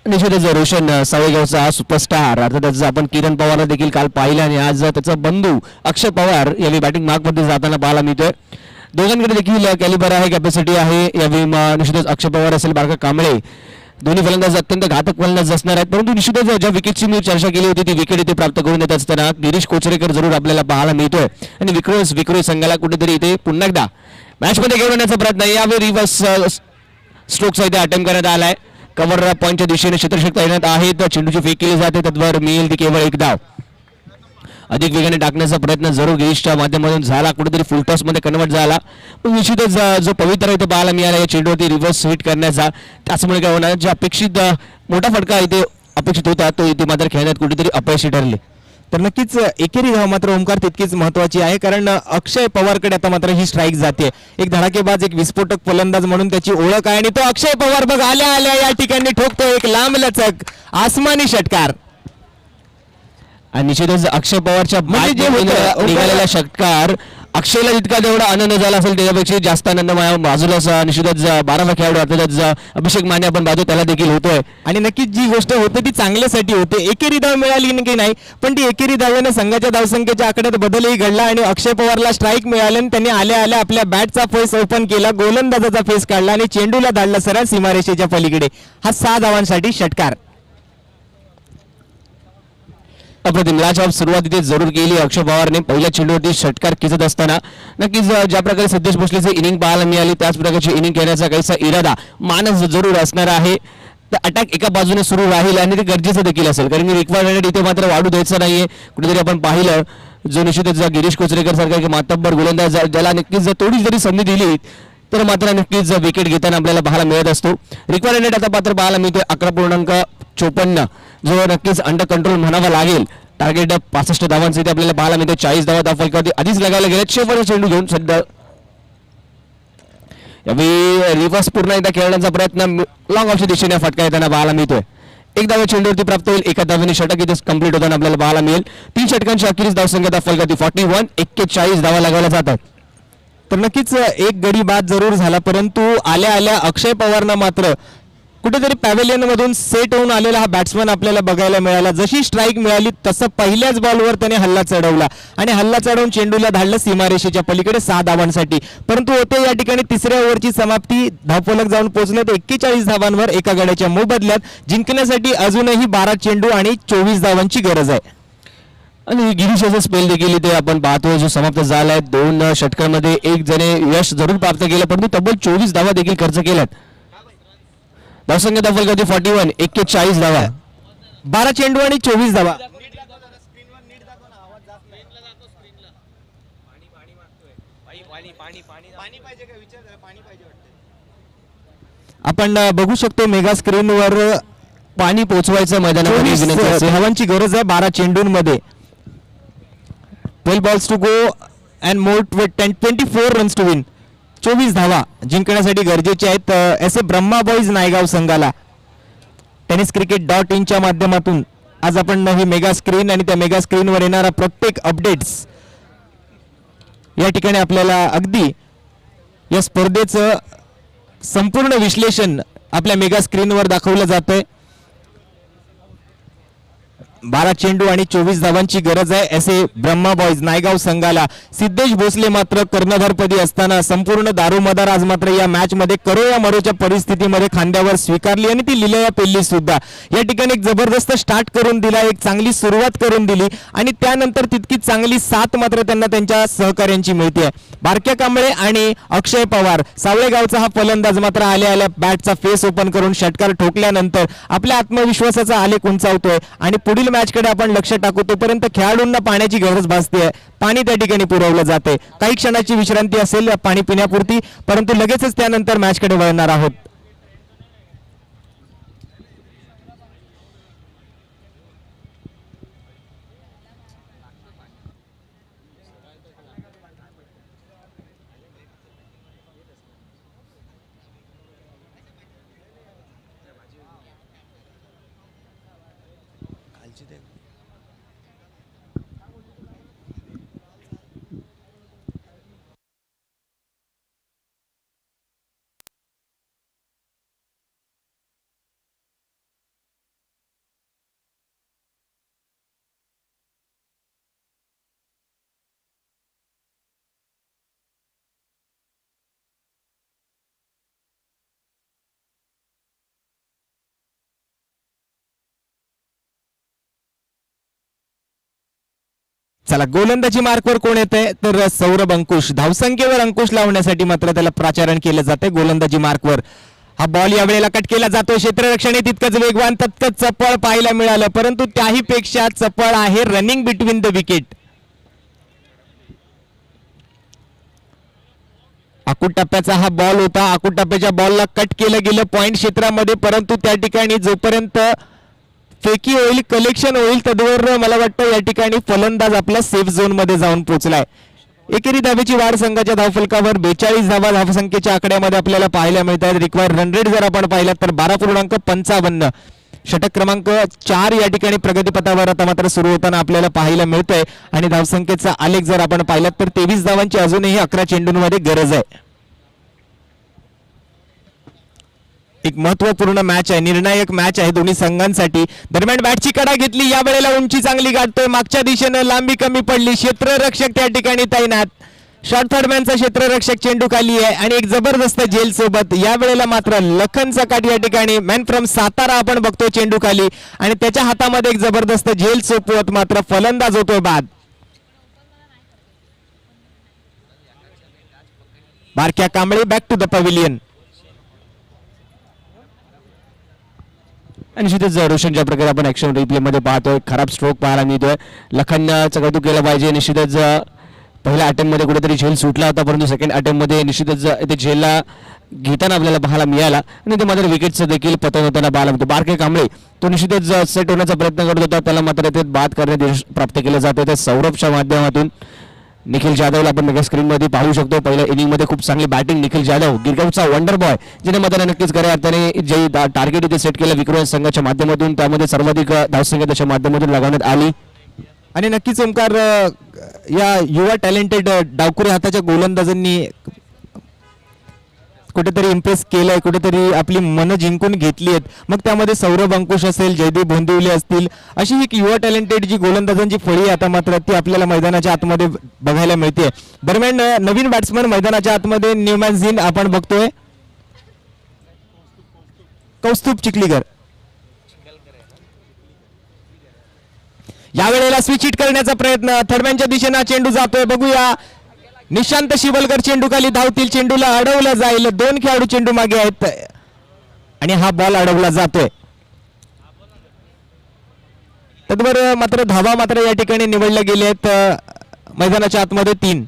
निश्चितच रोशन सावळगावचा हा सुपरस्टार, अर्थातच आपण किरण पवारला देखील काल पाहिलं आणि आज त्याचा बंधू अक्षय पवार यावेळी बॅटिंग मार्कमध्ये जाताना पाहायला मिळतोय. दोघांकडे देखील कॅलिबर आहे, कॅपॅसिटी आहे. यावेळी निश्चितच अक्षय पवार असेल, बारका कांबळे, दोन्ही फलंदाज अत्यंत घातक फलंदाज असणार आहेत. परंतु निश्चितच ज्या विकेटची मी चर्चा केली होती ती विकेट इथे प्राप्त करून देत असताना गिरीश कोचरेकर जरूर आपल्याला पाहायला मिळतोय आणि विक्रोळी संघाला कुठेतरी इथे पुन्हा एकदा मॅचमध्ये घेऊन येण्याचा प्रयत्न. यावेळी रिव्हर्स स्ट्रोकचा इथे अटेम्प्ट करण्यात आलाय. कव्हर पॉईंटच्या दिशेने क्षेत्ररक्षक तैनात आहेत, चेंडूची फेक केली जाते, त्यावर मिळेल ती केवळ एक धाव. अधिक वेगाने टाकण्याचा प्रयत्न जरूर गिरीशच्या माध्यमातून झाला, कुठेतरी फुल टॉस मध्ये कन्वर्ट झाला. पण निश्चितच जो पवित्र इथे पाहायला मिळाला या चेंडूवरती रिव्हर्स हिट करण्याचा, त्याचमुळे काय होणार, जे अपेक्षित मोठा फटका इथे अपेक्षित होता तो इथे मात्र खेळण्यात कुठेतरी अपयशी ठरले. तर नक्कीच एकेरी धाव मात्र ओंकार तितकीच महत्वाची आहे, कारण अक्षय पवारकडे आता मात्र ही स्ट्राईक जाते. एक धडाकेबाज, एक विस्फोटक फलंदाज म्हणून त्याची ओळख आहे आणि तो अक्षय पवार बघ आल्या आल्या या ठिकाणी ठोकतो एक लांब लचक आसमानी षटकार. आणि निश्चितच अक्षय पवारच्या म्हणजे जे होतं, निघालेला षटकार अक्षयला जितका तेवढा आनंद झाला असेल त्याच्यापेक्षा जास्त आनंद बाजूलाच निश्चितच 12 खेळाडू अर्थातच अभिषेक माने आपण पाहतो त्याला देखील होतोय. आणि नक्कीच जी गोष्ट होते ती चांगल्यासाठी होते. एकेरी धाव मिळाली की नाही, पण ती एकेरी धावेने संघाच्या धावसंख्येच्या आकड्यात बदलही घडला आणि अक्षय पवारला स्ट्राईक मिळाली आणि त्यांनी आल्या आल्या आपल्या बॅटचा फेस ओपन केला, गोलंदाजाचा फेस काढला आणि चेंडूला धाडला सरळ सीमारेषेच्या पलीकडे. हा 6 धावांसाठी षटकार. अप्रतिम लाच ऑफ सुरुवात इथे जरूर केली अक्षय पवारने पहिल्या चेंडूवरती षटकार खेचत असताना. नक्कीच ज्या प्रकारे सिद्धेश भोसलेची इनिंग पाहायला मिळाली त्याच प्रकारची इनिंग खेळण्याचा काहीसा इरादा मानस जरूर असणार आहे. तर अटॅक एका बाजूने सुरू राहील आणि ते गरजेचं देखील असेल, कारण की रिक्वायरमेंट इथे मात्र वाढू द्यायचं नाहीये. कुठेतरी आपण पाहिलं जो निश्चितच गिरीश कोचरेकर सारखा एक मातब्बर गोलंदाज ज्याला नक्कीच जर थोडी जरी संधी दिली तर मात्र नक्कीच विकेट घेताना आपल्याला पाहायला मिळत असतो. रिक्वायरमेंट आता मात्र पाहायला मिळतोय 11.54 जो नक्कीच अंडर कंट्रोल म्हणावा लागेल. टार्गेट 65 धावांचे इथे आपल्याला पाहायला मिळते. 40 धावा दाखल आधीच लगायला गेले. शेवटचा चेंडू घेऊन सध्या यावेळी रिव्हर्स पूर्ण एकदा खेळण्याचा प्रयत्न लॉंग ऑफच्या दिशेने फटका येताना पाहायला मिळतोय. एक धावा चेंडूवरती प्राप्त होईल, एका धावेने षटक इथे कंप्लीट होताना आपल्याला पाहायला मिळेल. 3 षटकांची अखेरीस धावसंख्या दाखल करते 41. 41 धावा लागायला जातात. तर नक्कीच एक गडी बाद जरूर झाला, परंतु आल्या आल्या अक्षय पवारनं मात्र कुठेतरी पॅव्हेलियन मधून सेट होऊन आलेला हा बॅट्समन आपल्याला बघायला मिळाला. जशी स्ट्राईक मिळाली तसं पहिल्याच बॉलवर त्याने हल्ला चढवला आणि हल्ला चढवून चेंडूला धाडलं सीमारेषेच्या पलीकडे 6 धावांसाठी. परंतु होते या ठिकाणी तिसऱ्या ओव्हरची समाप्ती, धावफलक जाऊन पोहोचले 41 धावांवर एका गड्याच्या मोबदल्यात. जिंकण्यासाठी अजूनही 12 चेंडू आणि 24 धावांची गरज आहे. आणि गिरीशाचा स्पेल देखील इथे आपण पाहतोय जो समाप्त झालाय. 2 षटकांमध्ये एक जणे यश जरूर प्राप्त केलं, परंतु तब्बल 24 धावा देखील खर्च केल्यात. धावसंख्या दाखल करते 41. 41 धावा, 12 चेंडू आणि 24 धावा. आपण बघू शकतो मेगा स्क्रीनवर पाणी पोहोचवायचं मैदानामध्ये 24 धावांची गरज आहे 12 चेंडूंमध्ये. 12 balls to go and more 24 runs to win. 24 धावा जिंकण्यासाठी गरजेचे आहेत S A Brahma boys Naigaon संघाला. tenniscricket.in च्या माध्यमातून आज आपण ही मेगा स्क्रीन आणि त्या मेगा स्क्रीनवर येणारा प्रत्येक अपडेट्स या ठिकाणी आपल्याला अगदी या स्पर्धेचं संपूर्ण विश्लेषण आपल्या मेगा स्क्रीनवर दाखवलं जातंय. 12 चेंडू आणि 24 धावांची गरज आहे असे ब्रह्मा बॉयज नायगाव संघाला. सिद्धेश भोसले मात्र कर्णधारपदी असताना संपूर्ण दारोमदार आज मात्र या मॅच मध्ये करो या मरोच्या परिस्थितीमध्ये खांद्यावर स्वीकारली आणि ती लिलया पेल्ली सुद्धा. या ठिकाणी एक जबरदस्त स्टार्ट करून दिला, एक चांगली सुरुवात करून दिली आणि त्यानंतर तितकी चांगली साथ मात्र त्यांना त्यांच्या सहकार्यांची मिळते. बारक्या कांबळे आणि अक्षय पवार सावळेगावचा हा फलंदाज मात्र आल्या आल्या बॅटचा फेस ओपन करून षटकार ठोकल्यानंतर आपल्या आत्मविश्वासाचा आलेख उंचावतोय आणि पुढील मॅच कडे आपण लक्ष टाकू तोपर्यंत खेळाडूंना पाण्याची गरज भासते. पाणी त्या ठिकाणी पुरवलं जाते. काही क्षणाची विश्रांती असेल पाणी पिण्यापुरती, परंतु लगेचच त्यानंतर मॅच कडे वळणार आहोत. चला गोलंदाजी मार्कवर कोण येते तर सौरभ अंकुश. धावसंख्येवर अंकुश लावण्यासाठी मात्र त्याला प्राचारण केलं जाते गोलंदाजी मार्कवर. हा बॉल या वेळेला कट केला जातो. क्षेत्ररक्षण तितकंच वेगवान तितकंच चपळ पाहायला मिळालं, परंतु त्याही पेक्षा चपळ आहे रनिंग बिटवीन द विकेट. आकुट टप्प्याचा हा बॉल होता. आकुट टप्प्याच्या बॉलला कट केलं गेलं पॉइंट क्षेत्रामध्ये, परंतु त्या ठिकाणी जोपर्यंत फेकी होईल कलेक्शन होईल तदवर मला वाटतं या ठिकाणी फलंदाज आपल्या सेफ झोन मध्ये जाऊन पोहोचलाय. एकेरी धावेची वाढ संघाच्या धावफलकावर 42 धावा धावसंख्येच्या आकड्यामध्ये आपल्याला पाहायला मिळत आहेत. रिक्वायर्ड रन रेट जर आपण पाहिला तर 12.55. षटक क्रमांक 4 या ठिकाणी प्रगतीपथावर आता मात्र सुरू होताना आपल्याला पाहायला मिळतोय आणि धावसंख्येचा आलेख जर आपण पाहिला तर 23 धावांची अजूनही 11 चेंडूंमध्ये गरज आहे. एक महत्वपूर्ण मॅच आहे, निर्णायक मॅच आहे दोन्ही संघांसाठी. दरम्यान बॅटची कडा घेतली, या वेळेला उंची चांगली गाठतोय, मागच्या दिशेनं लांबी कमी पडली, क्षेत्ररक्षक त्या ठिकाणी तैनात. शॉर्ट थर्डमॅनचा क्षेत्ररक्षक चेंडू खाली आहे आणि एक जबरदस्त जेल सोबत या वेळेला मात्र लखन सकाट या ठिकाणी मॅन फ्रॉम सातारा आपण बघतोय चेंडू खाली आणि त्याच्या हातामध्ये एक जबरदस्त जेल सोपवत मात्र फलंदाज होतोय बाद. Barkya Kamble back to the pavilion. आणि निश्चितच रोशन ज्या प्रकारे आपण ऍक्शन रिप्ले मध्ये पाहतोय खराब स्ट्रोक पाहायला मिळतोय. लखनचं कौतुक केलं पाहिजे. निश्चितच पहिल्या अटेम्प्ट मध्ये कुठेतरी झेल सुटला होता, परंतु सेकंड अटेम्प्ट मध्ये निश्चितच ते झेलला घेताना आपल्याला पाहायला मिळाला आणि ते मात्र विकेटचं देखील पतन होताना पाहायला मिळतो. बारके कांबळे तो निश्चितच सेट होण्याचा प्रयत्न करत होता, त्याला मात्र ते बाद करण्यात यश प्राप्त केलं जातं. त्या सौरभच्या माध्यमातून निखिल जाधवला आपण मेगा स्क्रीन मध्ये पाहू शकतो. पहिल्या इनिंग मध्ये खूप चांगली बॅटिंग निखिल जाधव, गिरगावचा वंडर बॉय, जिने मात्र नक्कीच खऱ्या अर्थाने जे टार्गेट इथे सेट केलं विक्रम संघाच्या माध्यमातून त्यामध्ये सर्वाधिक धावसंख्या त्याच्या माध्यमातून लागवण्यात आली. आणि नक्कीच ओमकार या युवा टॅलेंटेड डावकुरे हाताच्या गोलंदाजांनी कुठेतरी इम्प्रेस केलंय, कुठेतरी आपली मनं जिंकून घेतली आहेत. मग त्यामध्ये सौरभ अंकुश असेल, जयदीप भोंदिवले असतील, अशी एक युवा टॅलेंटेड जी गोलंदाजांची फळी आता मात्र ती आपल्याला मैदानाच्या आतमध्ये बघायला मिळते. दरम्यान नवीन बॅट्समन मैदानाच्या आतमध्ये न्यूमॅन आपण बघतोय कौस्तुभ चिखलीकर. यावेळेला स्विच हिट करण्याचा प्रयत्न, थर्डमॅनच्या दिशेने चेंडू जातोय, बघूया. निशांत शिवलकर चेंडू खाली धावतील, चेंडूला अडवलं जाईल. 2 खेळाडू चेंडू मागे आहेत आणि हा बॉल अडवला जातोय. तद्वर मात्र धावा मात्र या ठिकाणी निवडल्या गेल्या आहेत मैदानाच्या आतमध्ये 3.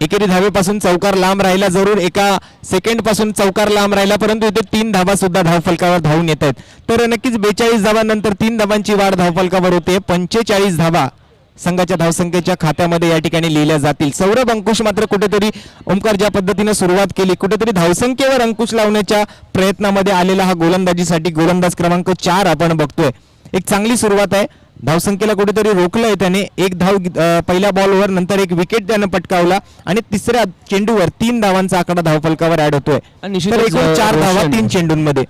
एकेरी धावेपासून चौकार लांब राहिला, जरूर एका सेकंड पासून चौकार लांब राहिला, परंतु इथे 3 धावा सुद्धा धावफलकावर धावून येत आहेत. तर नक्कीच 42 धावांनंतर 3 धावांची वाढ धावफलकावर होते. 45 धावा संघाच्या धावसंख्येच्या खात्यामध्ये या ठिकाणी लिहिल्या जातील. सौरभ अंकुश मात्र कुठेतरी ओमकार ज्या पद्धतीने सुरुवात केली, कुठेतरी धावसंख्येवर अंकुश लावण्याच्या प्रयत्नामध्ये आलेला हा गोलंदाजीसाठी गोलंदाज क्रमांक 4 आपण बघतोय. एक चांगली सुरुवात आहे, धावसंख्येला कुठेतरी रोखलंय त्याने. एक धाव पहिल्या बॉलवर, नंतर एक विकेट त्याने पटकावला आणि तिसऱ्या चेंडूवर 3 धावांचा आकडा धावफलकावर ऍड होतोय. आणि निश्चितच, तर एकूण 4 धावा रोशन, 3 चेंडूंमध्ये.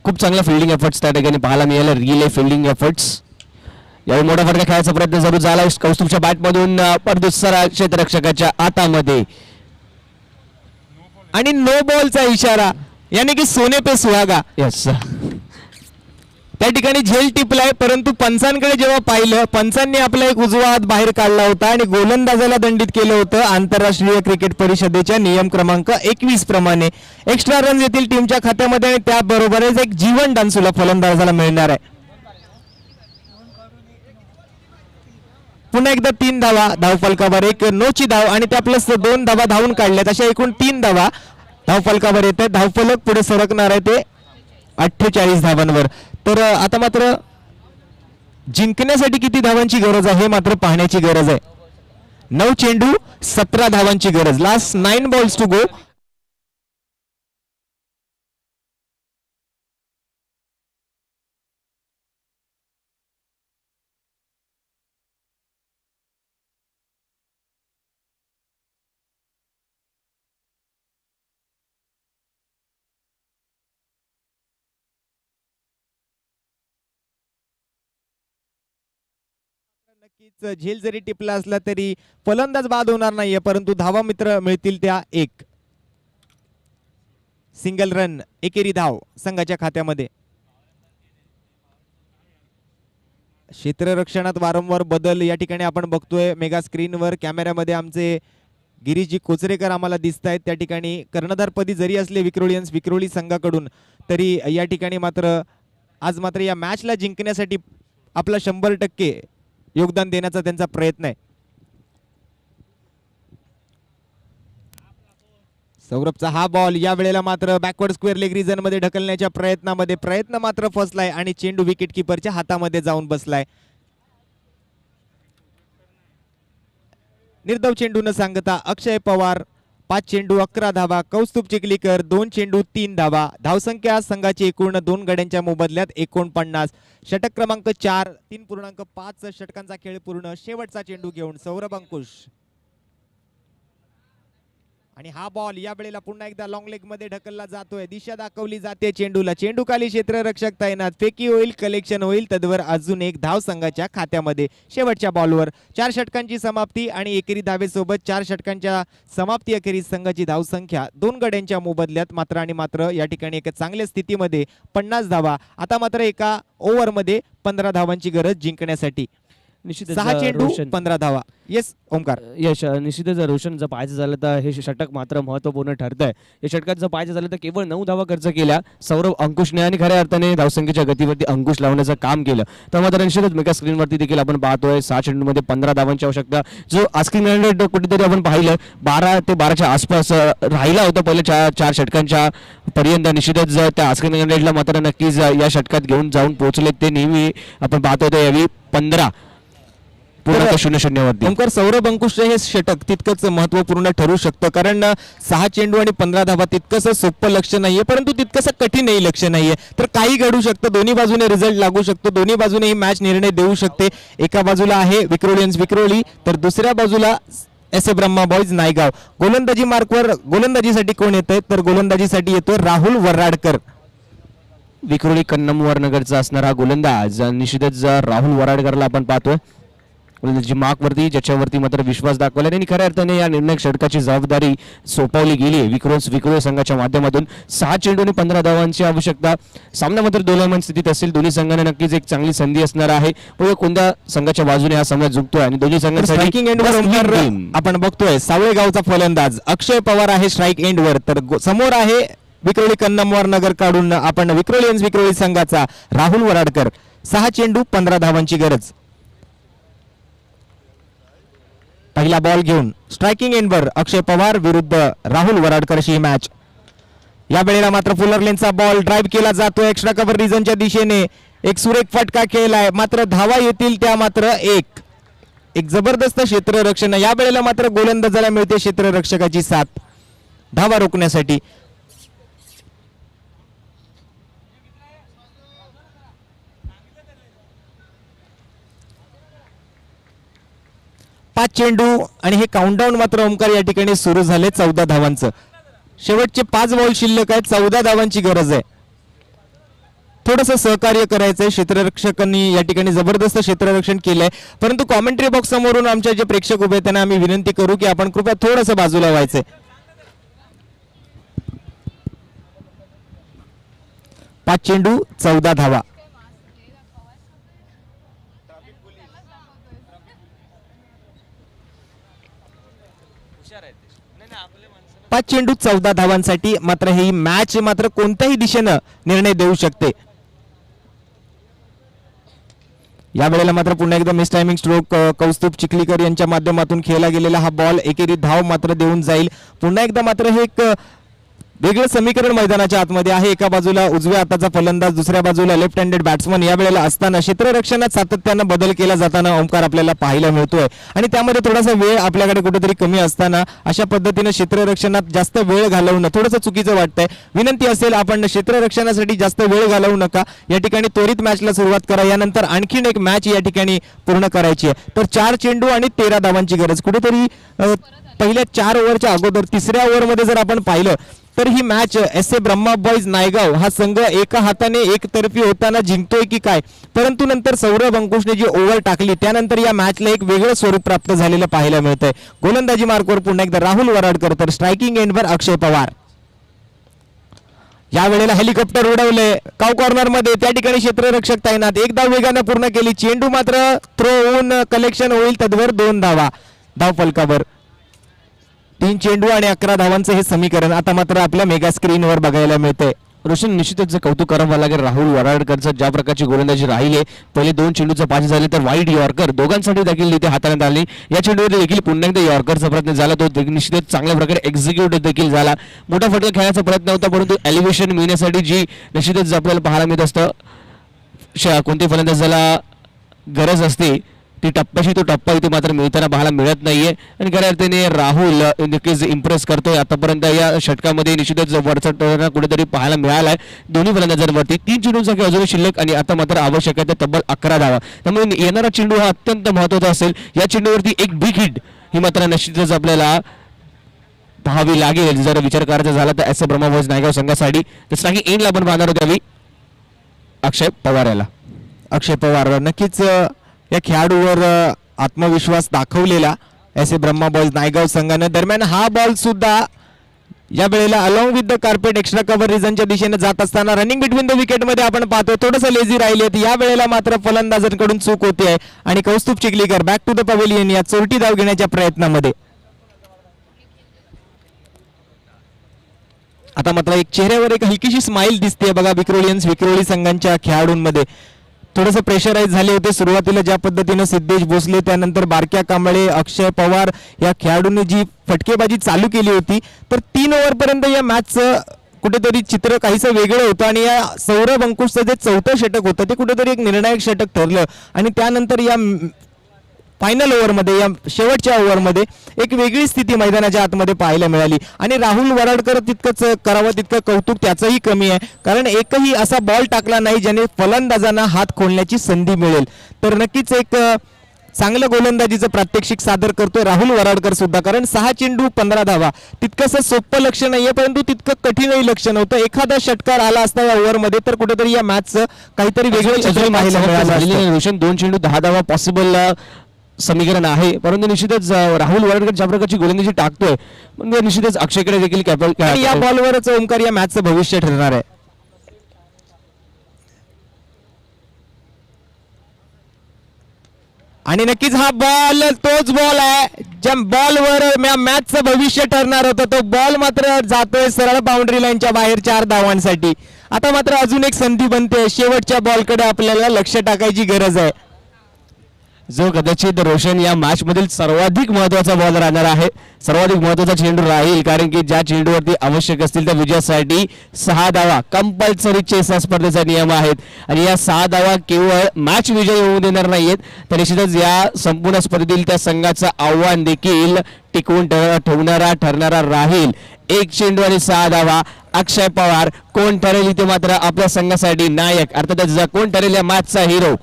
खूप चांगला फिल्डिंग एफर्ट्स त्या ठिकाणी पाहायला मिळाला, रिले फिल्डिंग एफर्ट्स. यावेळी मोठा फटका खेळायचा प्रयत्न जरूर झाला कौस्तुभच्या बॅटमधून, पण दुसरा क्षेत्ररक्षकाच्या हातामध्ये आणि नो बॉलचा इशारा, यानी की सोने पे सुहागा. यस. त्या ठिकाणी झेल टिपलाय, परंतु पंचांकडे जेव्हा पाहिलं, पंचांनी आपला एक उजवा हात बाहेर काढला होता आणि गोलंदाजाला दंडित केलं होतं. आंतरराष्ट्रीय क्रिकेट परिषदेच्या नियम क्रमांक 21 प्रमाणे एक्स्ट्रा रन येतील टीमच्या खात्यामध्ये आणि त्याबरोबरच एक जीवनदान सुलभ फलंदाजाला मिळणार आहे. पुन्हा एकदा 3 धावा धावफलकावर, एक नोची धाव आणि त्या प्लस 2 धावा धावून काढल्यात, अशा एकूण 3 धावा धावफलकावर येत आहेत. धावफलक पुढे सरकणार आहे ते 48 धावांवर. तर आता मात्र जिंकण्यासाठी किती धावांची गरज आहे हे मात्र पाहण्याची गरज आहे. 9 चेंडू 17 धावांची गरज. Last 9 balls to go. नक्कीच झेल जरी टिपला असला तरी फलंदाज बाद होणार नाहीये, परंतु धावा मित्र मिळतील त्या 1. सिंगल रन, एकेरी धाव संघाच्या खात्यामध्ये. क्षेत्ररक्षणात वारंवार बदल या ठिकाणी आपण बघतोय. मेगा स्क्रीनवर कॅमेऱ्यामध्ये आमचे गिरीशजी कोचरेकर आम्हाला दिसत आहेत. त्या ठिकाणी कर्णधारपदी जरी असले विक्रोळी संघाकडून, तरी या ठिकाणी मात्र आज मात्र या मॅचला जिंकण्यासाठी आपला 100% योगदान देण्याचा त्यांचा प्रयत्न आहे. सौरभचा हा बॉल या वेळेला मात्र बॅकवर्ड स्क्वेअर लेग रिजन मध्ये ढकलण्याच्या प्रयत्न मात्र फसलाय आणि चेंडू विकेट किपरच्या हातामध्ये जाऊन बसलाय. निर्धाव चेंडू न सांगता अक्षय पवार 5 चेंडू 11 धावा, कौस्तुभ चिखलीकर 2 चेंडू 3 धावा. धावसंख्या संघाची एकूण 2 गड्यांच्या मोबदल्यात 49. षटक क्रमांक 4, 3.5 षटकांचा खेळ पूर्ण. शेवटचा चेंडू घेऊन सौरभ अंकुश आणि हा बॉल या वेळेला पुन्हा एकदा लॉंग लेग मध्ये ढकलला जातोय. दिशा दाखवली जाते चेंडूला. चेंडू खाली क्षेत्ररक्षक तैनात. फेकी होईल, कलेक्शन होईल, तद्वर अजून एक धाव संघाच्या खात्यामध्ये. शेवटच्या बॉलवर 4 षटकांची समाप्ती आणि एकेरी धावेसोबत 4 षटकांच्या समाप्ती अखेरीस संघाची धावसंख्या 2 गड्यांच्या मोबदल्यात मात्र आणि मात्र या ठिकाणी एका चांगल्या स्थितीमध्ये 50 धावा. आता मात्र एका ओव्हरमध्ये 15 धावांची गरज जिंकण्यासाठी. निश्चितच 6 चेंडू रोशन, 15 धावा. येस ओमकार. यश, निश्चितच रोशन जर पाहायचं झालं तर हे षटक मात्र महत्त्वपूर्ण ठरत आहे. या षटकात जर पाहायचं झालं तर केवळ 9 धावा खर्च केल्या सौरभ अंकुशने आणि खऱ्या अर्थाने धावसंख्येच्या गतीवरती अंकुश लावण्याचं काम केलं. तर मात्र निश्चितच मेगा स्क्रीनवरती देखील आपण पाहतोय 6 चेंडूमध्ये 15 धावांची आवश्यकता. जो आस्किंग रन रेट कुठेतरी आपण पाहिलं 12 ते 12च्या आसपास राहिला होता पहिल्या 4 षटकांच्या पर्यंत. निश्चितच त्या आस्किंग रन रेटला मात्र नक्कीच या षटकात घेऊन जाऊन पोहोचले ते नेहमी आपण पाहतोय. यावेळी 15 0-0 वरती. ओमकार, सौरभ अंकुशचे हे षटक तितकंच महत्वपूर्ण ठरू शकतं, कारण 6 चेंडू आणि 15 धावा तितकंसं सोपं लक्ष नाहीये, परंतु तितकंसं कठीणही लक्ष नाहीये. तर काही घडू शकतं, दोन्ही बाजूने रिझल्ट लागू शकतो, दोन्ही बाजूने ही मॅच निर्णय देऊ शकते. एका बाजूला आहे विक्रोळी, तर दुसऱ्या बाजूला S A Brahma boys Naigaon. गोलंदाजी मार्कवर गोलंदाजीसाठी कोण येतंय, तर गोलंदाजीसाठी येतोय राहुल वराडकर. विक्रोळी कन्नमवार नगरचा असणार हा गोलंदाज. निश्चितच राहुल वराडकरला आपण पाहतोय जी मार्क वरती, ज्याच्यावरती मात्र विश्वास दाखवला आणि खऱ्या अर्थाने या निर्णायक षटकाची जबाबदारी सोपवली गेली विक्रोळी संघाच्या माध्यमातून. 6 चेंडू आणि 15 धावांची आवश्यकता. सामना मात्र दोलायमान स्थितीत असेल. दोन्ही संघांना नक्कीच एक चांगली संधी असणार आहे. कोणत्या संघाच्या बाजूने हा सामना जिंकतोय आणि दोन्ही संघांसाठी स्ट्रायकिंग एंडवर आपण बघतोय सावळेगावचा फलंदाज अक्षय पवार आहे स्ट्राईक एंडवर, तर समोर आहे विक्रोळी कन्नमवार नगर काढून आपण विक्रोळी संघाचा राहुल वराडकर. 6 चेंडू 15 धावांची गरज. पहिला बॉल घेऊन स्ट्रायकिंग एंडवर अक्षय पवार विरुद्ध राहुल वराडकर अशी मॅच. या वेळेला मात्र फुलर लेनचा बॉल ड्राईव्ह केला जातोय एक्स्ट्रा कव्हर रिजनच्या दिशेने. एक सुरेख फटका खेळलाय, मात्र धावा येतील त्या मात्र एक जबरदस्त क्षेत्ररक्षण. या वेळेला मात्र गोलंदाजाला मिळते क्षेत्ररक्षकाची साथ धावा रोखण्यासाठी. पाच चेंडू आणि हे काउंटडाऊन मात्र ओमकार या ठिकाणी सुरू झाले 14 धावांचं. शेवटचे 5 बॉल शिल्लक आहेत. 14 धावांची गरज आहे. थोडंसं सहकार्य करायचंय. क्षेत्ररक्षकांनी या ठिकाणी जबरदस्त क्षेत्ररक्षण केलंय, परंतु कॉमेंट्री बॉक्स समोरून आमच्या जे प्रेक्षक उभे आहेत त्यांना आम्ही विनंती करू की आपण कृपया थोडंसं बाजूला व्हायचंय. 5 चेंडू 14 धावा. पाच चेंडू 14 धावांसाठी मात्र ही मॅच मात्र कोणत्याही दिशेनं निर्णय देऊ शकते. या वेळेला मात्र पुन्हा एकदा miss timing stroke Kaustubh Chikhlikar यांच्या माध्यमातून खेळला गेलेला हा बॉल एकेरी धाव मात्र देऊन जाईल. पुन्हा एकदा मात्र हे एक वेगळं समीकरण मैदानाच्या आतमध्ये आहे. एका बाजूला उजव्या हाताचा फलंदाज, दुसऱ्या बाजूला लेफ्ट हँडेड बॅट्समन. या वेळेला असताना क्षेत्ररक्षणात सातत्यानं बदल केला जाताना ओमकार आपल्याला पाहायला मिळतोय आणि त्यामध्ये थोडासा वेळ आपल्याकडे कुठेतरी कमी असताना अशा पद्धतीनं क्षेत्ररक्षणात जास्त वेळ घालवणं थोडंसं चुकीचं वाटतंय. विनंती असेल आपण क्षेत्ररक्षणासाठी जास्त वेळ घालवू नका. या ठिकाणी त्वरित मॅचला सुरुवात करा. यानंतर आणखीन एक मॅच या ठिकाणी पूर्ण करायची आहे. तर 4 चेंडू आणि 13 धावांची गरज. कुठेतरी पहिल्या 4 ओव्हरच्या अगोदर तिसऱ्या ओव्हरमध्ये जर आपण पाहिलं तर ही match S A. Brahma boys Naigaon हा संघ एका हाताने एकतर्फी होताना जिंकतोय की काय, परंतु नंतर सौरभ अंकुशने जी ओव्हर टाकली त्यानंतर या मॅचला एक वेगळं स्वरूप प्राप्त झालेलं पाहायला मिळतंय. गोलंदाजी मार्कवर पुन्हा एकदा राहुल वराडकर, तर स्ट्रायकिंग एंडवर अक्षय पवार. या वेळेला हेलिकॉप्टर उडवले काव कॉर्नर मध्ये. त्या ठिकाणी क्षेत्ररक्षक तैनात. एक धाव वेगानं पूर्ण केली. चेंडू मात्र थ्रो होऊन कलेक्शन होईल. तद्वर 2 धावा धाव फलकावर. 3 चेंडू आणि 11 धावांचं हे समीकरण आता मात्र आपल्या मेगा स्क्रीनवर बघायला मिळतंय. रोशन, निश्चितच कौतुक करावं लागेल राहुल वराडकरचं. ज्या प्रकारची गोलंदाजी राहिली, पहिले 2 चेंडूचं 5 झाले तर वाईड यॉर्कर दोघांसाठी देखील तिथे हाताळण्यात आली. या चेंडूवर देखील पुन्हा एकदा यॉर्करचा प्रयत्न झाला, तो निश्चितच चांगल्या प्रकारे एक्झिक्यूट देखील झाला. मोठा फटका खेळण्याचा प्रयत्न होता, परंतु एलिव्हेशन मिळण्यासाठी जी निश्चितच आपल्याला पाहायला मिळत असतं कोणत्या फलंदाजाला गरज असते ती टप्प्याशी तो टप्पा इथे मात्र मिळताना पाहायला मिळत नाहीये. आणि खऱ्या अर्थाने राहुल नक्कीच इम्प्रेस करतोय आतापर्यंत. या षटकामध्ये निश्चितच वरचढ कुठेतरी पाहायला मिळालाय दोन्ही फलंदाजांवरती. 3 चेंडूंसाठी अजून शिल्लक आणि आता मात्र आवश्यक आहे तब्बल 11 धावा. त्यामुळे येणारा चेंडू हा अत्यंत महत्त्वाचा असेल. या चेंडूवरती एक बिग हिट ही मात्र निश्चितच आपल्याला पाहावी लागेल जर विचार करायचा झाला तर एस.ए. ब्रह्मा बॉईज नायगाव संघासाठी. तर एंडला आपण पाहणार होती अक्षय पवार याला. अक्षय पवार नक्कीच या खेळाडूवर आत्मविश्वास दाखवलेला एस.ए. ब्रह्मा बॉईज नायगाव संघानं. दरम्यान हा बॉल सुद्धा या वेळेला along with the carpet extra cover रिझनच्या दिशेने जात असताना रनिंग बिटवीन द विकेट मध्ये आपण पाहतोय थोडंसं लेझी राहिलेत. या वेळेला मात्र फलंदाजांकडून चूक होते आहे आणि Kaustubh Chikhlikar back to the pavilion या चोरटी धाव घेण्याच्या प्रयत्नामध्ये. आता मात्र एक चेहऱ्यावर एक हलकीशी स्माइल दिसते बघा विक्रोळी संघांच्या खेळाडूंमध्ये. थोडंसं प्रेशराईज झाले होते सुरुवातीला ज्या पद्धतीने सिद्धेश भोसले, त्यानंतर बारक्या कांबळे, अक्षय पवार या खेळाडूंनी जी फटकेबाजी चालू केली होती, तर 3 ओव्हरपर्यंत या मॅचचं कुठेतरी चित्र काहीसं वेगळं होतं आणि या सौरभ अंकुशचं जे 4थं षटक होतं ते कुठेतरी एक निर्णायक षटक ठरलं आणि त्यानंतर या फायनल ओव्हरमध्ये या शेवटच्या ओव्हरमध्ये एक वेगळी स्थिती मैदानाच्या आतमध्ये पाहायला मिळाली. आणि राहुल वराडकर तितकंच करावं तितकं कौतुक त्याचंही कमी आहे, कारण एकही असा बॉल टाकला नाही ज्याने फलंदाजांना हात खोलण्याची संधी मिळेल. तर नक्कीच एक चांगलं गोलंदाजीचं प्रात्यक्षिक सादर करतोय राहुल वराडकर सुद्धा, कारण 6 चेंडू 15 धावा तितकंसं सोपं लक्ष नाहीये, परंतु तितकं कठीणही लक्ष नव्हतं. एखादा षटकार आला असता या ओव्हरमध्ये तर कुठेतरी या मॅचचं काहीतरी वेगळं चित्र पाहायला मिळालं. रोशन 2 चेंडू 10 धावा पॉसिबल समीकरण आहे, परंतु निश्चितच राहुल वराडकर ज्या प्रकारची गोलंदाजी टाकतोय म्हणजे निश्चितच अक्षयकडे देखील आणि या बॉलवरच ओमकार या मॅचचं भविष्य ठरणार आहे. आणि नक्कीच हा बॉल तोच बॉल आहे ज्या बॉलवर मॅचचं भविष्य ठरणार होतं. तो बॉल मात्र जातोय सरळ बाउंड्री लाईनच्या बाहेर 4 धावांसाठी. आता मात्र अजून एक संधी बनते. शेवटच्या बॉलकडे आपल्याला लक्ष टाकायची गरज आहे. जो कदाचित रोशन या मॅच मधील सर्वाधिक महत्वाचा बॉल राहणार आहे. सर्वाधिक महत्वाचा चेंडू राहील, कारण की ज्या चेंडूवरती आवश्यक असतील त्या विजयासाठी 6 धावा कंपल्सरी चेस हा स्पर्धेचा नियम आहेत. आणि या 6 धावा केवळ मॅच विजय होऊ देणार नाहीयेत, तर निश्चितच या संपूर्ण स्पर्धेतील त्या संघाचं आव्हान देखील टिकवून ठेवणारा ठरणारा राहील. 1 चेंडू आणि 6 धावा. अक्षय पवार कोण ठरेल इथे मात्र आपल्या संघासाठी नायक, अर्थातच कोण ठरेल या मॅचचा हिरो.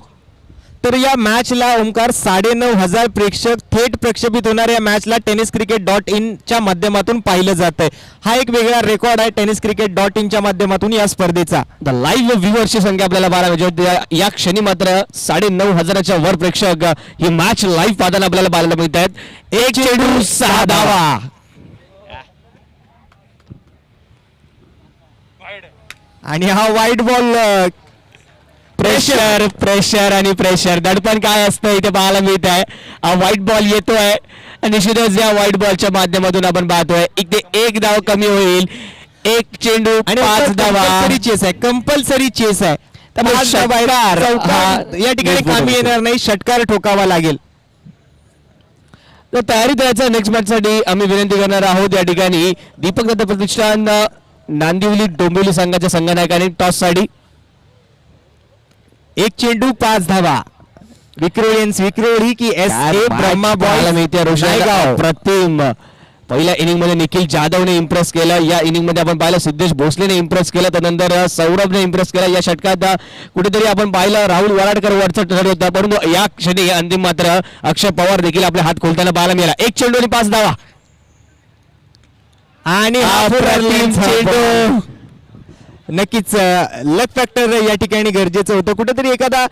तर या मॅचला ओमकार 9,500 प्रेक्षक थेट प्रक्षेपित होणाऱ्या मॅचला tenniscricket.in च्या माध्यमातून पाहिलं जात आहे. हा एक वेगळा रेकॉर्ड आहे tenniscricket.in च्या माध्यमातून या स्पर्धेचा. लाईव्ह व्ह्युअरची संख्या आपल्याला 12 म्हणजे या क्षणी मात्र 9,500च्या वर प्रेक्षक ही मॅच लाईव्ह पाहताना आपल्याला पाहायला मिळत आहेत. 1 चेंडू 6 धावा. आणि हा वाईट बॉल प्रेशर प्रेशर आणि प्रेशर दडपण काय असतं इथे पाहायला मिळत आहे. हा व्हाईट बॉल येतोय आणि निश्चितच या व्हाईट बॉलच्या माध्यमातून आपण पाहतोय इथे 1 धाव कमी होईल. 1 चेंडू आणि 5 धावा. चेस आहे, कंपल्सरी चेस आहे. त्यामुळे पाच धावा आहेत. षटकार चौकार या ठिकाणी कामी येणार नाही, षटकार ठोकावा लागेल. तर तयारीत राहायचं नेक्स्ट मॅच साठी आम्ही विनंती करणार आहोत. या ठिकाणी दीपक दत्त प्रतिष्ठान नांदिवली डोंबिवली संघाच्या संघनायकांनी टॉस साठी 1 चेंडू 5 धावा. विक्रोळी की एस ए ब्रह्मा पाहायला मिळते. रोशन नायगाव. प्रतिम पहिल्या इनिंग मध्ये निखिल जाधवने इम्प्रेस केलं. या इनिंग मध्ये आपण पाहिलं सिद्धेश भोसलेने इम्प्रेस केलं, त्यानंतर सौरभने इम्प्रेस केलं. या षटकात कुठेतरी आपण पाहिलं राहुल वराडकर वरचा ठरत होता, परंतु या क्षणी अंतिम मात्र अक्षय पवार देखील आपले हात खोलताना पाहायला मिळाला. 1 चेंडू आणि 5 धावा. आणि हा प्रतिम चेंडू नक्कीच लक फॅक्टर या ठिकाणी गरजेचं होतं. कुठेतरी एखादा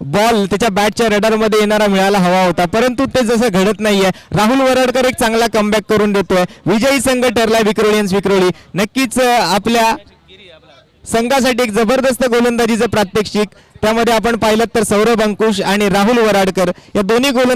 बॉल त्याच्या बॅटच्या रडार मध्ये येणारा मिळायला हवा होता, परंतु ते जसं घडत नाहीये. राहुल वराडकर एक चांगला कमबॅक करून देतोय. विजयी संघ ठरलाय विक्रोळी. नक्कीच आपल्या संघासाठी एक जबरदस्त गोलंदाजीचं प्रात्यक्षिक त्यामध्ये आपण पाहिलं तर सौरभ अंकुश आणि राहुल वराडकर या दोन्ही गोलंदाज